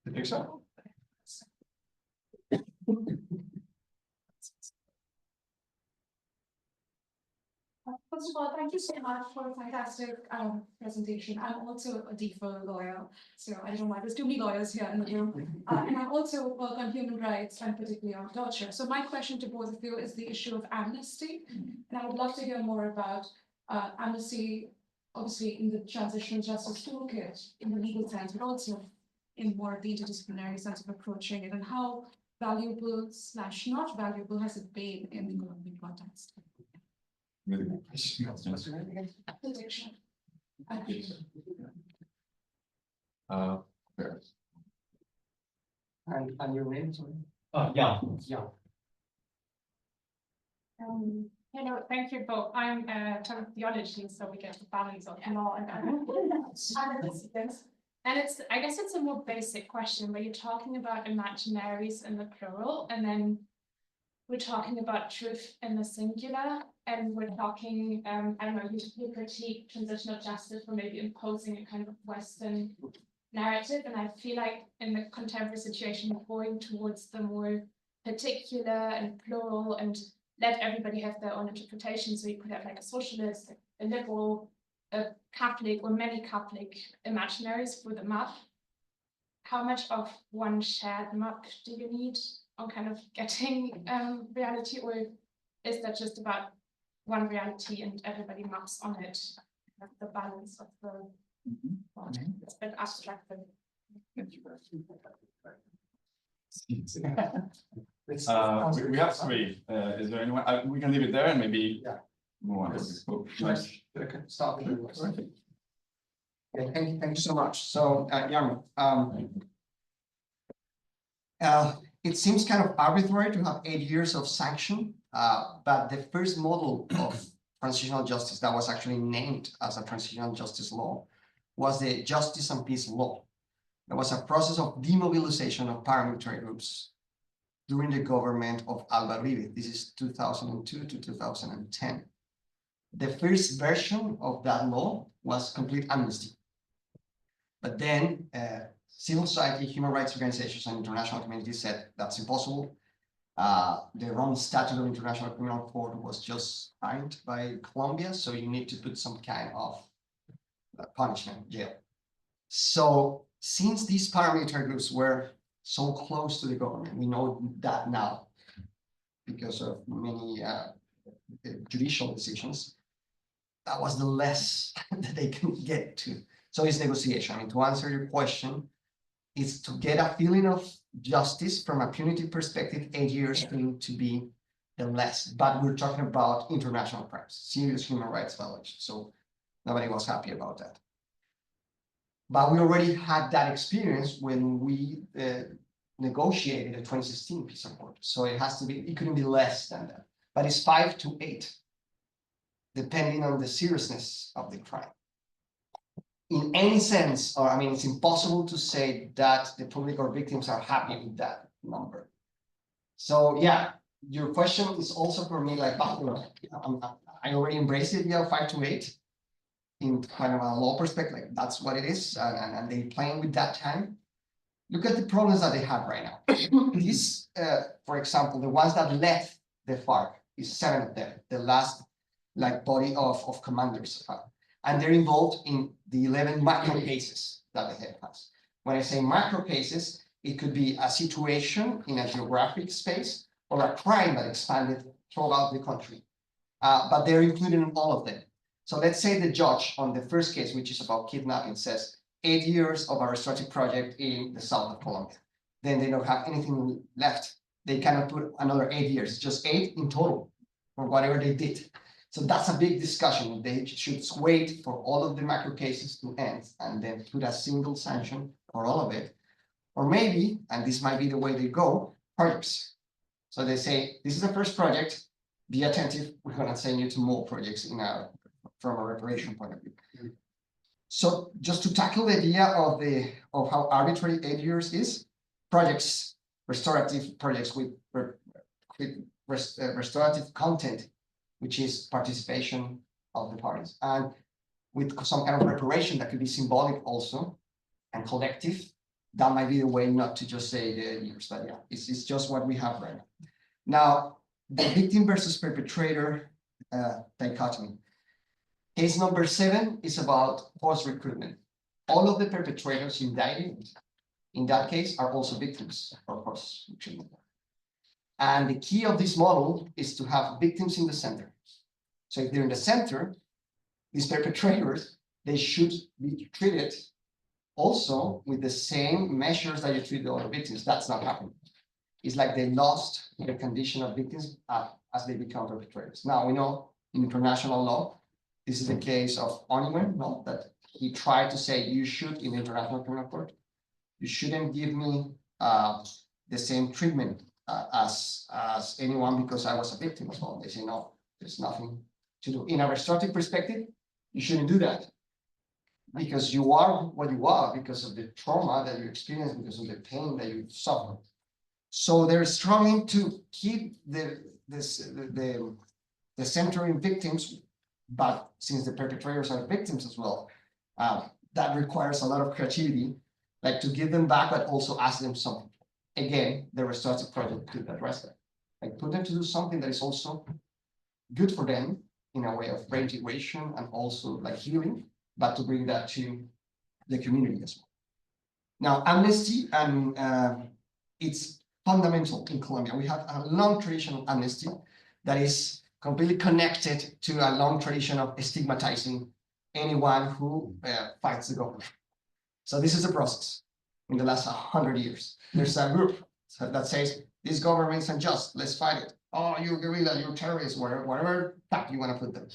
You think so? First of all, thank you so much for a fantastic presentation. I'm also a DFA lawyer, so I don't know why there's too many lawyers here in the room. And I also work on human rights and particularly on torture. So my question to both of you is the issue of amnesty. And I would love to hear more about amnesty, obviously in the transitional justice toolkit, in the legal sense, but also in more of the interdisciplinary sense of approaching it, and how valuable / not valuable has it been in the Colombian context? Really good question. Addiction. Fair. And your name, sorry? Yeah. Yeah. Hello, thank you both. I'm a term theology, so we get the balance of law and disciplines. And I guess it's a more basic question, where you're talking about imaginaries in the plural, and then we're talking about truth in the singular, and we're talking, I don't know, you critique transitional justice for maybe imposing a kind of Western narrative, and I feel like in the contemporary situation, we're going towards the more particular and plural and let everybody have their own interpretation. So you could have like a socialist, a liberal, a Catholic, or many Catholic imaginaries for the map. How much of one shared map do you need on kind of getting reality, or is that just about one reality and everybody maps on it? The balance of the it's a bit abstract. But We have three. Is there anyone? We can leave it there and maybe. Yeah. Move on. Yes. Oh, Nice. Start with you. Okay, thank you so much. So, Jan, it seems kind of arbitrary to have 8 years of sanction, but the first model of transitional justice that was actually named as a transitional justice law was the Justice and Peace Law. There was a process of demobilization of paramilitary groups during the government of Alba Uribe. This is 2002 to 2010. The first version of that law was complete amnesty. But then civil society, human rights organizations, and international communities said that's impossible. The Rome Statute of International Criminal Court was just signed by Colombia, so you need to put some kind of punishment, jail. So since these paramilitary groups were so close to the government, we know that now because of many judicial decisions, that was the less that they can get to. So it's negotiation. I mean, to answer your question, it's to get a feeling of justice from a punitive perspective. 8 years seem to be the less, but we're talking about international crimes, serious human rights violations. So nobody was happy about that. But we already had that experience when we negotiated a 2016 peace accord. So it has to be, it couldn't be less than that, but it's 5 to 8, depending on the seriousness of the crime. In any sense, or I mean, it's impossible to say that the public or victims are happy with that number. So yeah, your question is also for me like, I already embraced the idea of 5 to 8 in kind of a law perspective, like that's what it is, and they playing with that time. Look at the problems that they have right now. This, for example, the ones that left the FARC is 7 of them, the last like body of commanders, and they're involved in the 11 macro cases that the head has. When I say macro cases, it could be a situation in a geographic space or a crime that expanded throughout the country, but they're included in all of them. So let's say the judge on the first case, which is about kidnapping, says 8 years of a restorative project in the south of Colombia. Then they don't have anything left. They cannot put another 8 years, just 8 in total for whatever they did. So that's a big discussion. They should wait for all of the macro cases to end and then put a single sanction for all of it. Or maybe, and this might be the way they go, projects. So they say, this is the first project, be attentive, we're gonna send you to more projects from a reparation point of view. So just to tackle the idea of how arbitrary 8 years is, projects, restorative projects with restorative content, which is participation of the parties, and with some kind of reparation that could be symbolic also and collective, that might be the way not to just say the years, but yeah, it's just what we have right now. Now, the victim versus perpetrator dichotomy. Case number 7 is about post-recruitment. All of the perpetrators indicted in that case are also victims of post-recruitment. And the key of this model is to have victims in the center. So if they're in the center, these perpetrators, they should be treated also with the same measures that you treat the other victims. That's not happening. It's like they lost the condition of victims as they become perpetrators. Now we know in international law, this is the case of Oliver, no? That he tried to say, you should, in the International Criminal Court, you shouldn't give me the same treatment as anyone because I was a victim as well. They say, no, there's nothing to do. In a restorative perspective, you shouldn't do that because you are what you are because of the trauma that you experience, because of the pain that you suffer. So they're struggling to keep the center in victims, but since the perpetrators are victims as well, that requires a lot of creativity, like to give them back, but also ask them something. Again, the restorative project could address that. Like put them to do something that is also good for them in a way of reintegration and also like healing, but to bring that to the community as well. Now, amnesty and it's fundamental in Colombia. We have a long tradition of amnesty that is completely connected to a long tradition of stigmatizing anyone who fights the government. So this is a process in the last 100 years. There's a group that says, this government is unjust, let's fight it. Oh, you're guerrilla, you're terrorist, whatever tag you want to put them.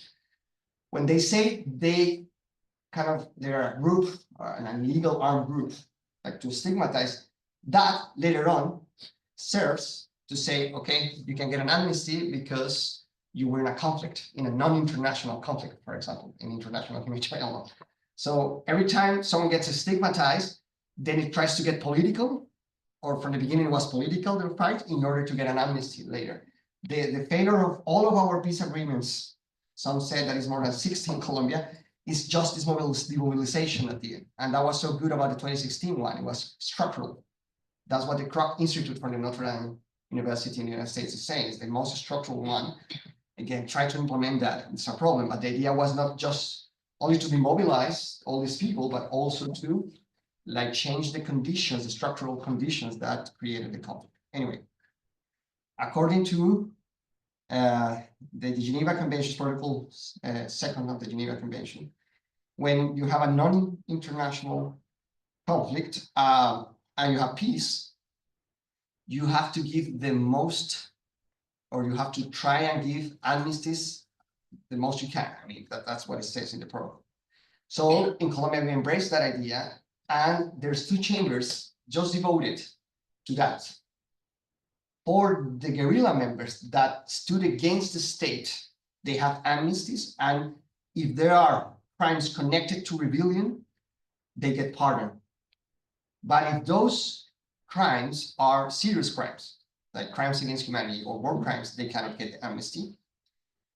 When they say they're a group, an illegal armed group, like to stigmatize, that later on serves to say, okay, you can get an amnesty because you were in a conflict, in a non-international conflict, for example, in international humanitarian law. So every time someone gets stigmatized, then it tries to get political, or from the beginning it was political, the fight, in order to get an amnesty later. The failure of all of our peace agreements, some said that is more than 60 in Colombia, is just this demobilization at the end. And that was so good about the 2016 one, it was structural. That's what the Kroc Institute from the Notre Dame University in the United States is saying, is the most structural one. Again, try to implement that, it's a problem, but the idea was not just only to demobilize all these people, but also to like change the conditions, the structural conditions that created the conflict. Anyway, according to the Geneva Convention, Protocol 2nd of the Geneva Convention, when you have a non-international conflict and you have peace, you have to give the most, or you have to try and give amnesties the most you can. I mean, that's what it says in the protocol. So in Colombia, we embrace that idea, and there's 2 chambers just devoted to that. For the guerrilla members that stood against the state, they have amnesties, and if there are crimes connected to rebellion, they get pardoned. But if those crimes are serious crimes, like crimes against humanity or war crimes, they cannot get amnesty.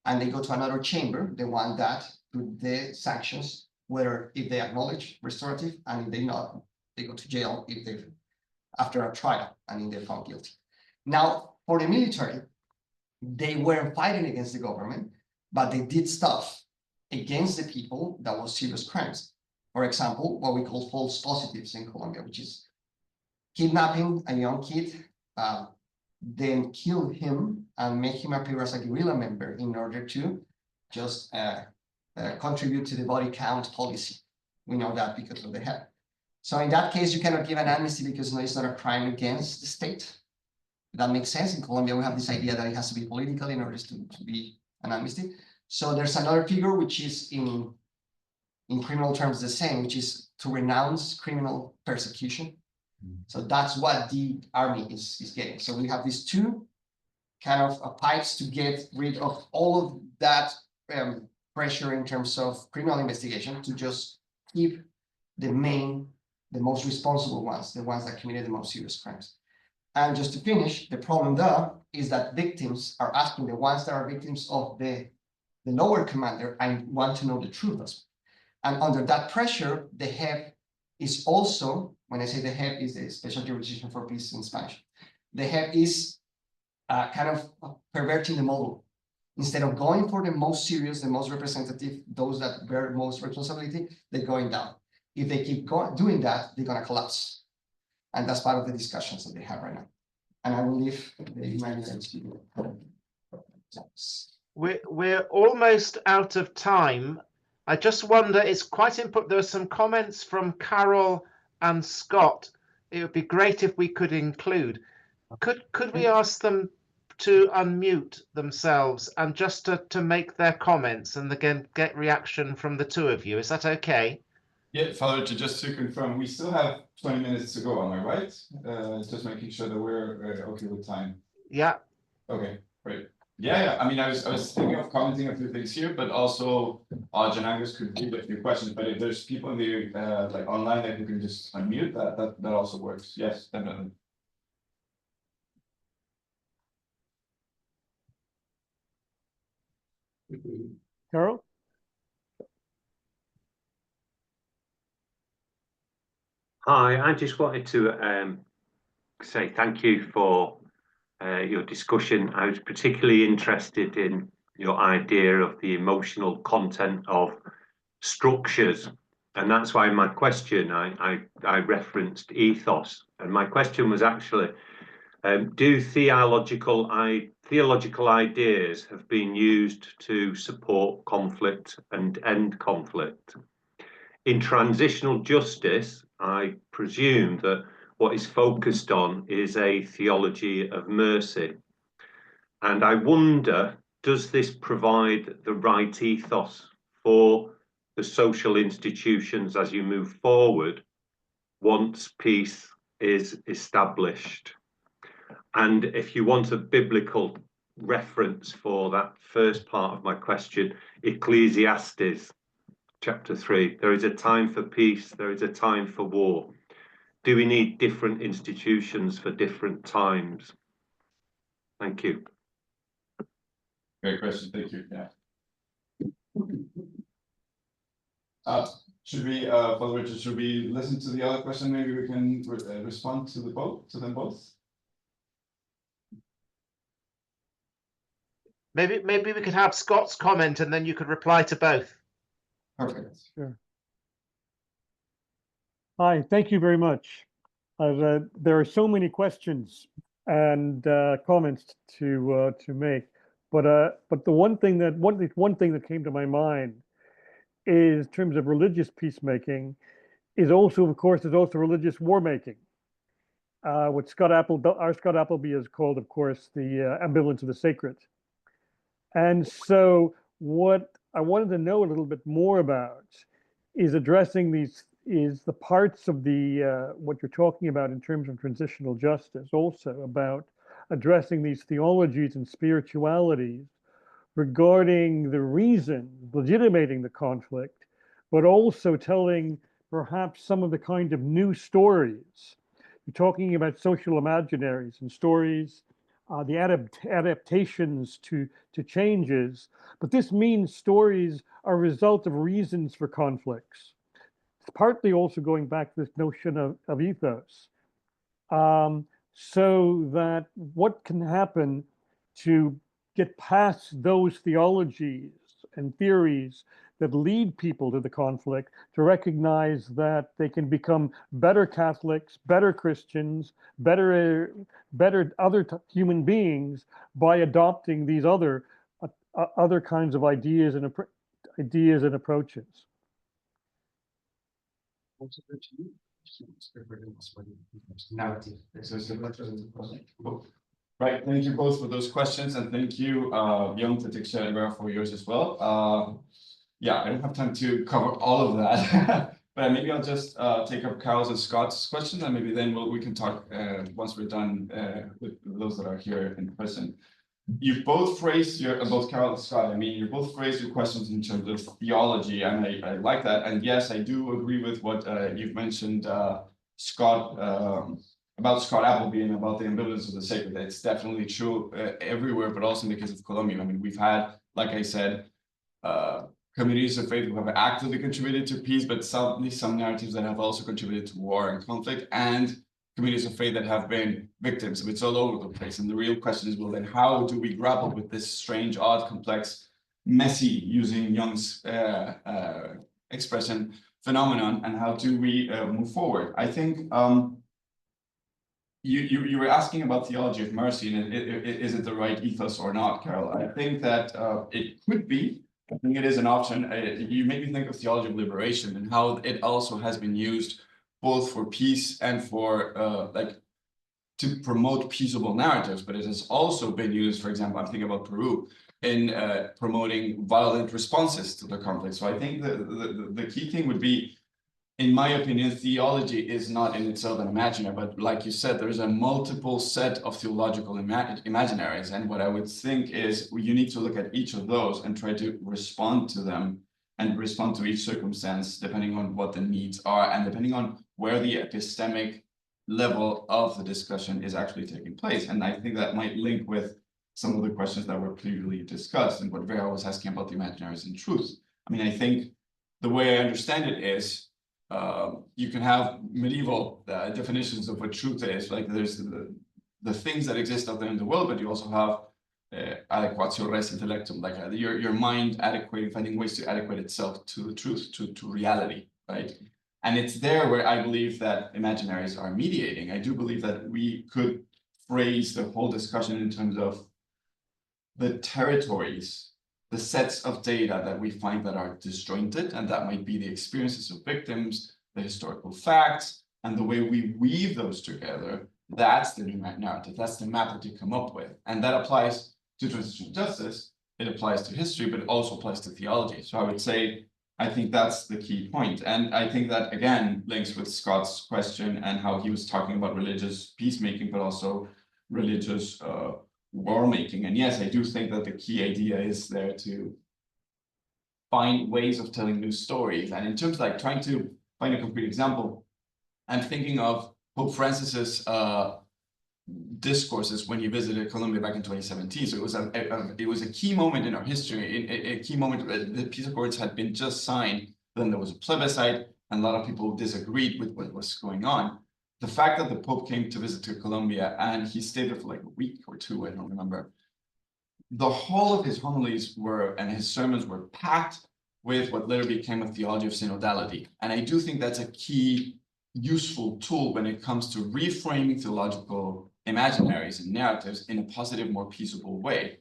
And they go to another chamber, the one that put the sanctions, whether if they acknowledge restorative, and if they not, they go to jail if they after a trial and if they're found guilty. Now, for the military, they weren't fighting against the government, but they did stuff against the people that was serious crimes. For example, what we call false positives in Colombia, which is kidnapping a young kid, then kill him and make him appear as a guerrilla member in order to just contribute to the body count policy. We know that because of the So in that case, you cannot give an amnesty because no, it's not a crime against the state. That makes sense. In Colombia, we have this idea that it has to be political in order to be an amnesty. So there's another figure which is in criminal terms the same, which is to renounce criminal persecution. So that's what the army is getting. So we have these two kind of pipes to get rid of all of that pressure in terms of criminal investigation, to just keep the most responsible ones, the ones that committed the most serious crimes. And just to finish, the problem there is that victims are asking, the ones that are victims of the lower commander, I want to know the truth. And under that pressure, the HEP is also, when I say the HEP is the Special Jurisdiction for Peace in Spanish, the HEP is kind of perverting the model. Instead of going for the most serious, the most representative, those that bear most responsibility, they're going down. If they keep doing that, they're going to collapse. And that's part of the discussions that they have right now. And I will leave the imaginaries people. We're almost out of time. I just wonder, it's quite important. There are some comments from Carol and Scott. It would be great if we could include. Could we ask them to unmute themselves and just to make their comments, and again get reaction from the two of you? Is that okay? Yeah, Father, just to confirm, we still have 20 minutes to go, am I right? Just making sure that we're okay with time. Yeah. Okay, great. Yeah. I mean, I was thinking of commenting a few things here, but also Jan Angus could read a few questions. But if there's people in the like online that you can just unmute, that also works. Yes, definitely. Carol? Hi, I just wanted to say thank you for your discussion. I was particularly interested in your idea of the emotional content of structures, and that's why my question, I referenced ethos, and my question was actually, do theological ideas have been used to support conflict and end conflict? In transitional justice, I presume that what is focused on is a theology of mercy. And I wonder, does this provide the right ethos for the social institutions as you move forward once peace is established? And if you want a biblical reference for that first part of my question, Ecclesiastes chapter 3, there is a time for peace, there is a time for war. Do we need different institutions for different times? Thank you. Great question, thank you. Yeah. Should we, Father Richard, should we listen to the other question? Maybe we can respond to them both. Maybe we could have Scott's comment and then you could reply to both. Perfect. Sure. Hi, thank you very much. There are so many questions and comments to make, but the one thing that came to my mind is, in terms of religious peacemaking, is also, of course, religious war making. What our Scott Appleby has called, of course, the ambivalence of the sacred. And so what I wanted to know a little bit more about is addressing the parts of the what you're talking about in terms of transitional justice, also about addressing these theologies and spiritualities regarding the reason, legitimating the conflict, but also telling perhaps some of the kind of new stories. You're talking about social imaginaries and stories, the adaptations to changes, but this means stories are a result of reasons for conflicts. It's partly also going back to this notion of ethos. So that what can happen to get past those theologies and theories that lead people to the conflict, to recognize that they can become better Catholics, better Christians, better other human beings by adopting these other kinds of ideas and approaches. narrative. Right, thank you both for those questions, and thank you, Jon Teixeira, for yours as well. Yeah, I don't have time to cover all of that, but maybe I'll just take up Carol's and Scott's questions, and maybe then we can talk once we're done with those that are here in person. You've both phrased both Carol and Scott, I mean, you both phrased your questions in terms of theology, and I like that. And yes, I do agree with what you've mentioned, Scott, about Scott Appleby and about the ambivalence of the sacred. It's definitely true everywhere, but also in the case of Colombia. I mean, we've had, like I said, communities of faith who have actively contributed to peace, but certainly some narratives that have also contributed to war and conflict, and communities of faith that have been victims. So it's all over the place. And the real question is, well, then how do we grapple with this strange, odd, complex, messy, using Jung's expression, phenomenon, and how do we move forward? I think you were asking about theology of mercy, and is it the right ethos or not, Carol? I think that it could be. I think it is an option. You made me think of theology of liberation and how it also has been used both for peace and for to promote peaceable narratives, but it has also been used, for example, I'm thinking about Peru, in promoting violent responses to the conflict. So I think the key thing would be, in my opinion, theology is not in itself an imaginary, but like you said, there's a multiple set of theological imaginaries. And what I would think is you need to look at each of those and try to respond to them and respond to each circumstance, depending on what the needs are and depending on where the epistemic level of the discussion is actually taking place. And I think that might link with some of the questions that were previously discussed and what Vera was asking about the imaginaries and truth. I mean, I think the way I understand it is, you can have medieval definitions of what truth is, like there's the things that exist out there in the world, but you also have adequatio res intellectum, like your mind finding ways to adequate itself to the truth, to reality, right? And it's there where I believe that imaginaries are mediating. I do believe that we could phrase the whole discussion in terms of the territories, the sets of data that we find that are disjointed, and that might be the experiences of victims, the historical facts, and the way we weave those together. That's the new narrative. That's the map that you come up with. And that applies to transitional justice. It applies to history, but it also applies to theology. So I would say, I think that's the key point. And I think that, again, links with Scott's question and how he was talking about religious peacemaking, but also religious war making. And yes, I do think that the key idea is there to find ways of telling new stories. And in terms of like trying to find a concrete example, I'm thinking of Pope Francis's discourses when he visited Colombia back in 2017. So it was a key moment in our history, a key moment. The peace accords had been just signed, then there was a plebiscite, and a lot of people disagreed with what was going on. The fact that the Pope came to visit to Colombia and he stayed there for like a week or two, I don't remember. The whole of his homilies and his sermons were packed with what later became a theology of synodality. And I do think that's a key useful tool when it comes to reframing theological imaginaries and narratives in a positive, more peaceable way.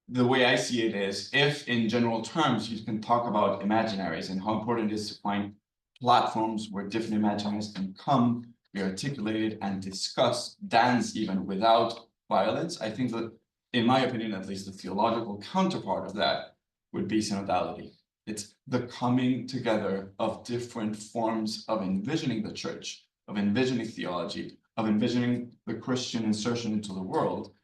The way I see it is, if in general terms you can talk about imaginaries and how important it is to find platforms where different imaginaries can come, be articulated and discussed, dance even without violence, I think that, in my opinion, at least the theological counterpart of that would be synodality. It's the coming together of different forms of envisioning the church, of envisioning theology, of envisioning the Christian insertion into the world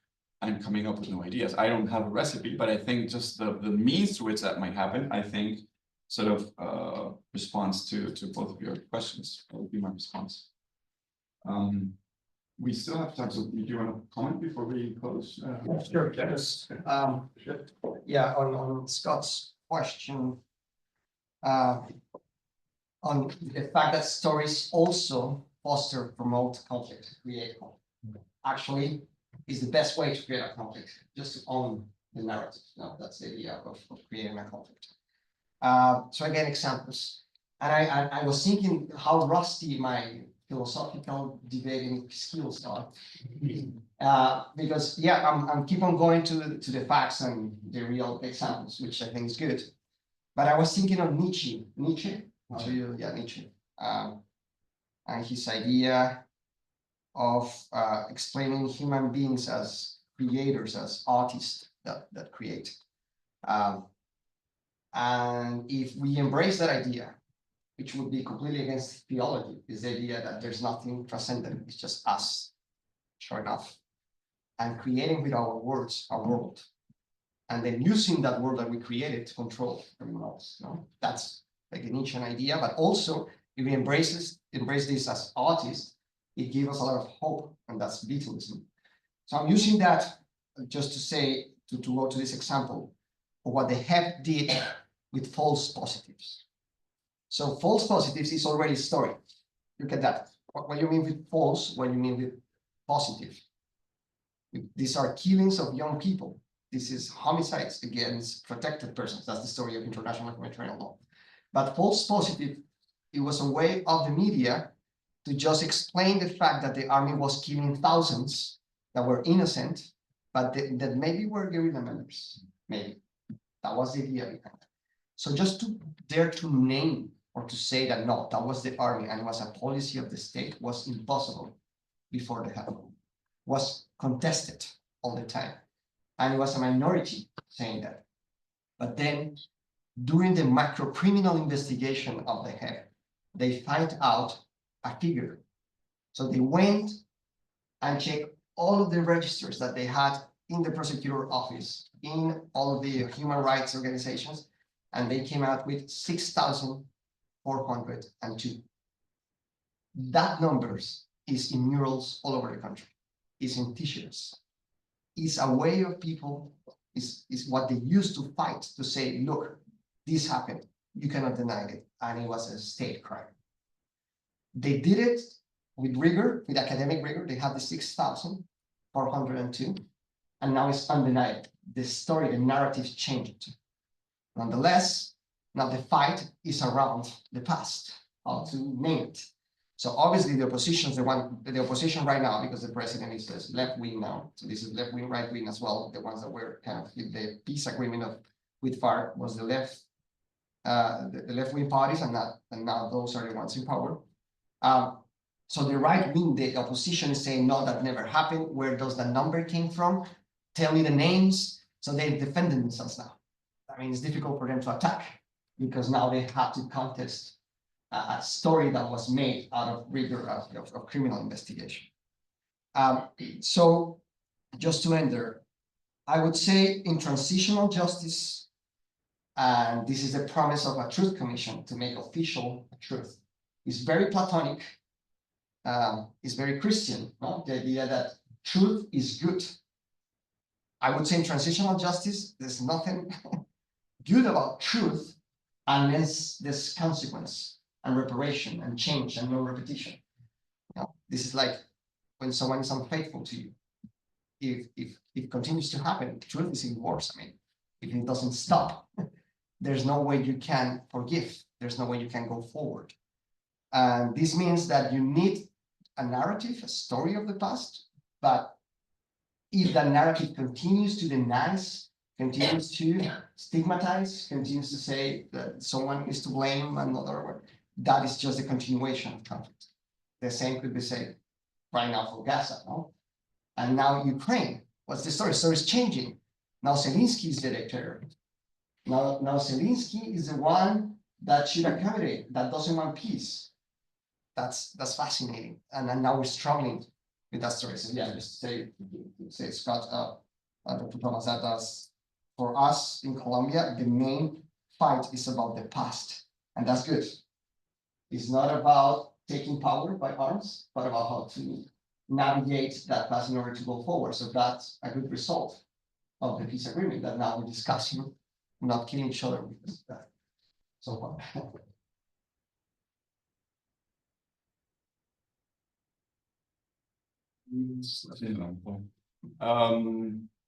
and coming up with new ideas. I don't have a recipe, but I think just the means to which that might happen, I think sort of responds to both of your questions. That would be my response. We still have time, so do you want to comment before we close? Sure, yes. Yeah, on Scott's question, on the fact that stories also foster, promote conflict, create conflict. Actually, is the best way to create a conflict, just to own the narrative. No, that's the idea of creating a conflict. So again, examples. And I was thinking how rusty my philosophical debating skills are. Because yeah, I'm keep on going to the facts and the real examples, which I think is good. But I was thinking of Nietzsche. Nietzsche. And and his idea of explaining human beings as creators, as artists that create. And if we embrace that idea, which would be completely against theology, is the idea that there's nothing transcendent, it's just us, sure enough, and creating with our words a world, and then using that world that we created to control everyone else. No? That's like a Nietzschean idea, but also if we embrace this as artists, it gives us a lot of hope, and that's vitalism. So I'm using that just to say, to go to this example of what the HEP did with false positives. So false positives is already a story. Look at that. What do you mean with false? What do you mean with positive? These are killings of young people. This is homicides against protected persons. That's the story of international humanitarian law. But false positive, it was a way of the media to just explain the fact that the army was killing thousands that were innocent, but that maybe were guerrilla members. Maybe. That was the idea behind it. So just to dare to name or to say that no, that was the army and it was a policy of the state was impossible before the HEP. Was contested all the time. And it was a minority saying that. But then during the macro criminal investigation of the HEP, they find out a figure. So they went and checked all of the registers that they had in the prosecutor office, in all of the human rights organizations, and they came out with 6,402. That numbers is in murals all over the country, is in t-shirts, is a way of people, is what they used to fight to say, look, this happened, you cannot deny it, and it was a state crime. They did it with rigor, with academic rigor. They had the 6,402, and now it's undeniable. The story, the narrative changed. Nonetheless, now the fight is around the past, how to name it. So obviously the opposition is the opposition right now, because the president is left wing now. So this is left wing, right wing as well. The ones that were kind of with the peace agreement with FARC was the left, the left wing parties, and now those are the ones in power. So the right wing, the opposition is saying, no, that never happened. Where does that number came from? Tell me the names. So they've defended themselves now. I mean, it's difficult for them to attack because now they have to contest a story that was made out of rigor of criminal investigation. So just to end there, I would say in transitional justice, and this is the promise of a truth commission to make official truth, is very Platonic, is very Christian, no? The idea that truth is good. I would say in transitional justice, there's nothing good about truth unless there's consequence and reparation and change and no repetition. You know, this is like when someone is unfaithful to you. If it continues to happen, truth is even worse. I mean, if it doesn't stop, there's no way you can forgive. There's no way you can go forward. And this means that you need a narrative, a story of the past, but if that narrative continues to deny, continues to stigmatize, continues to say that someone is to blame and another one, that is just a continuation of conflict. The same could be said right now for Gaza, no? And now Ukraine, what's the story? The story is changing. Now Zelensky is the dictator. Now Zelensky is the one that should accommodate, that doesn't want peace. That's fascinating. And now we're struggling with that story. So yeah, just to say Scott, Dr. Thomas, that does, for us in Colombia, the main fight is about the past, and that's good. It's not about taking power by arms, but about how to navigate that past in order to go forward. So that's a good result of the peace agreement that now we're discussing, not killing each other because that so far.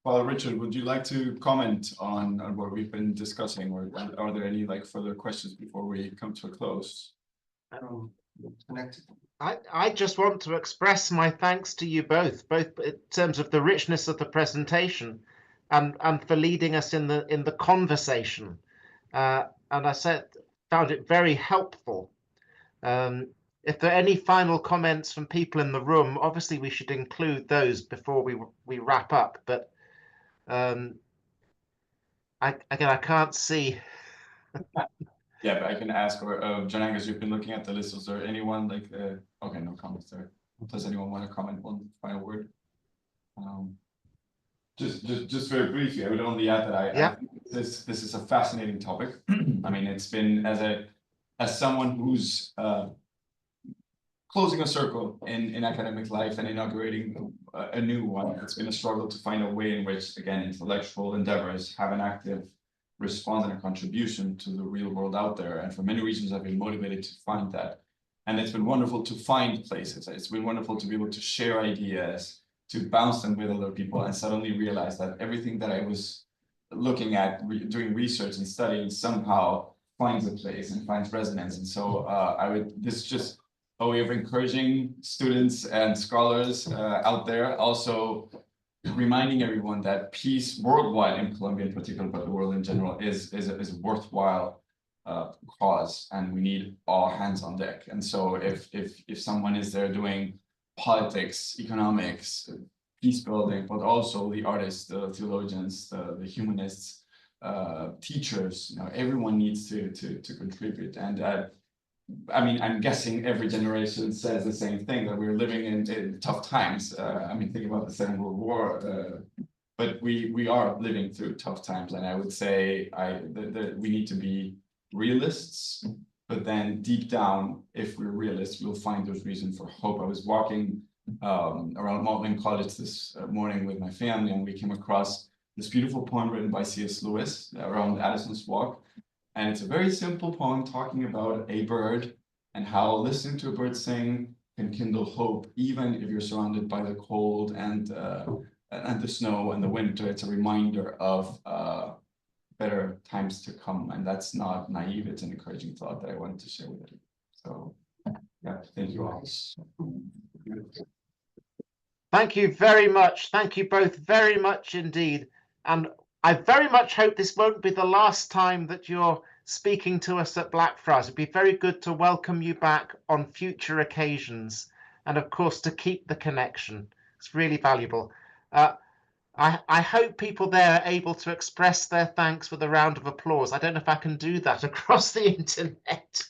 Father Richard, would you like to comment on what we've been discussing, or are there any further questions before we come to a close? I just want to express my thanks to you both in terms of the richness of the presentation and for leading us in the conversation. And I found it very helpful. if there are any final comments from people in the room, obviously we should include those before we wrap up. But I can't see. Yeah, but I can ask, or John Angus, you've been looking at the list. Is there anyone like? Okay, no comments there. Does anyone want to comment one final word? Just very briefly, I would only add that I think this is a fascinating topic. I mean, it's been as someone who's closing a circle in academic life and inaugurating a new one. It's been a struggle to find a way in which, again, intellectual endeavors have an active response and a contribution to the real world out there. And for many reasons, I've been motivated to find that. And it's been wonderful to find places. It's been wonderful to be able to share ideas, to bounce them with other people, and suddenly realize that everything that I was looking at, doing research and studying, somehow finds a place and finds resonance. And so this is just a way of encouraging students and scholars out there, also reminding everyone that peace worldwide, in Colombia in particular, but the world in general, is a worthwhile cause, and we need all hands on deck. And so if someone is there doing politics, economics, peace building, but also the artists, the theologians, the humanists, teachers, everyone needs to contribute. And I mean, I'm guessing every generation says the same thing, that we're living in tough times. I mean, think about the Second World War, but we are living through tough times. And I would say we need to be realists, but then deep down, if we're realists, we'll find those reasons for hope. I was walking around Malvern College this morning with my family, and we came across this beautiful poem written by C.S. Lewis around Addison's Walk. And it's a very simple poem talking about a bird and how listening to a bird sing can kindle hope, even if you're surrounded by the cold and the snow and the winter. It's a reminder of better times to come. And that's not naive. It's an encouraging thought that I wanted to share with you. So, yeah, thank you all. Thank you very much. Thank you both very much indeed. And I very much hope this won't be the last time that you're speaking to us at Blackfriars. It'd be very good to welcome you back on future occasions, and of course to keep the connection. It's really valuable. I hope people there are able to express their thanks with a round of applause. I don't know if I can do that across the internet.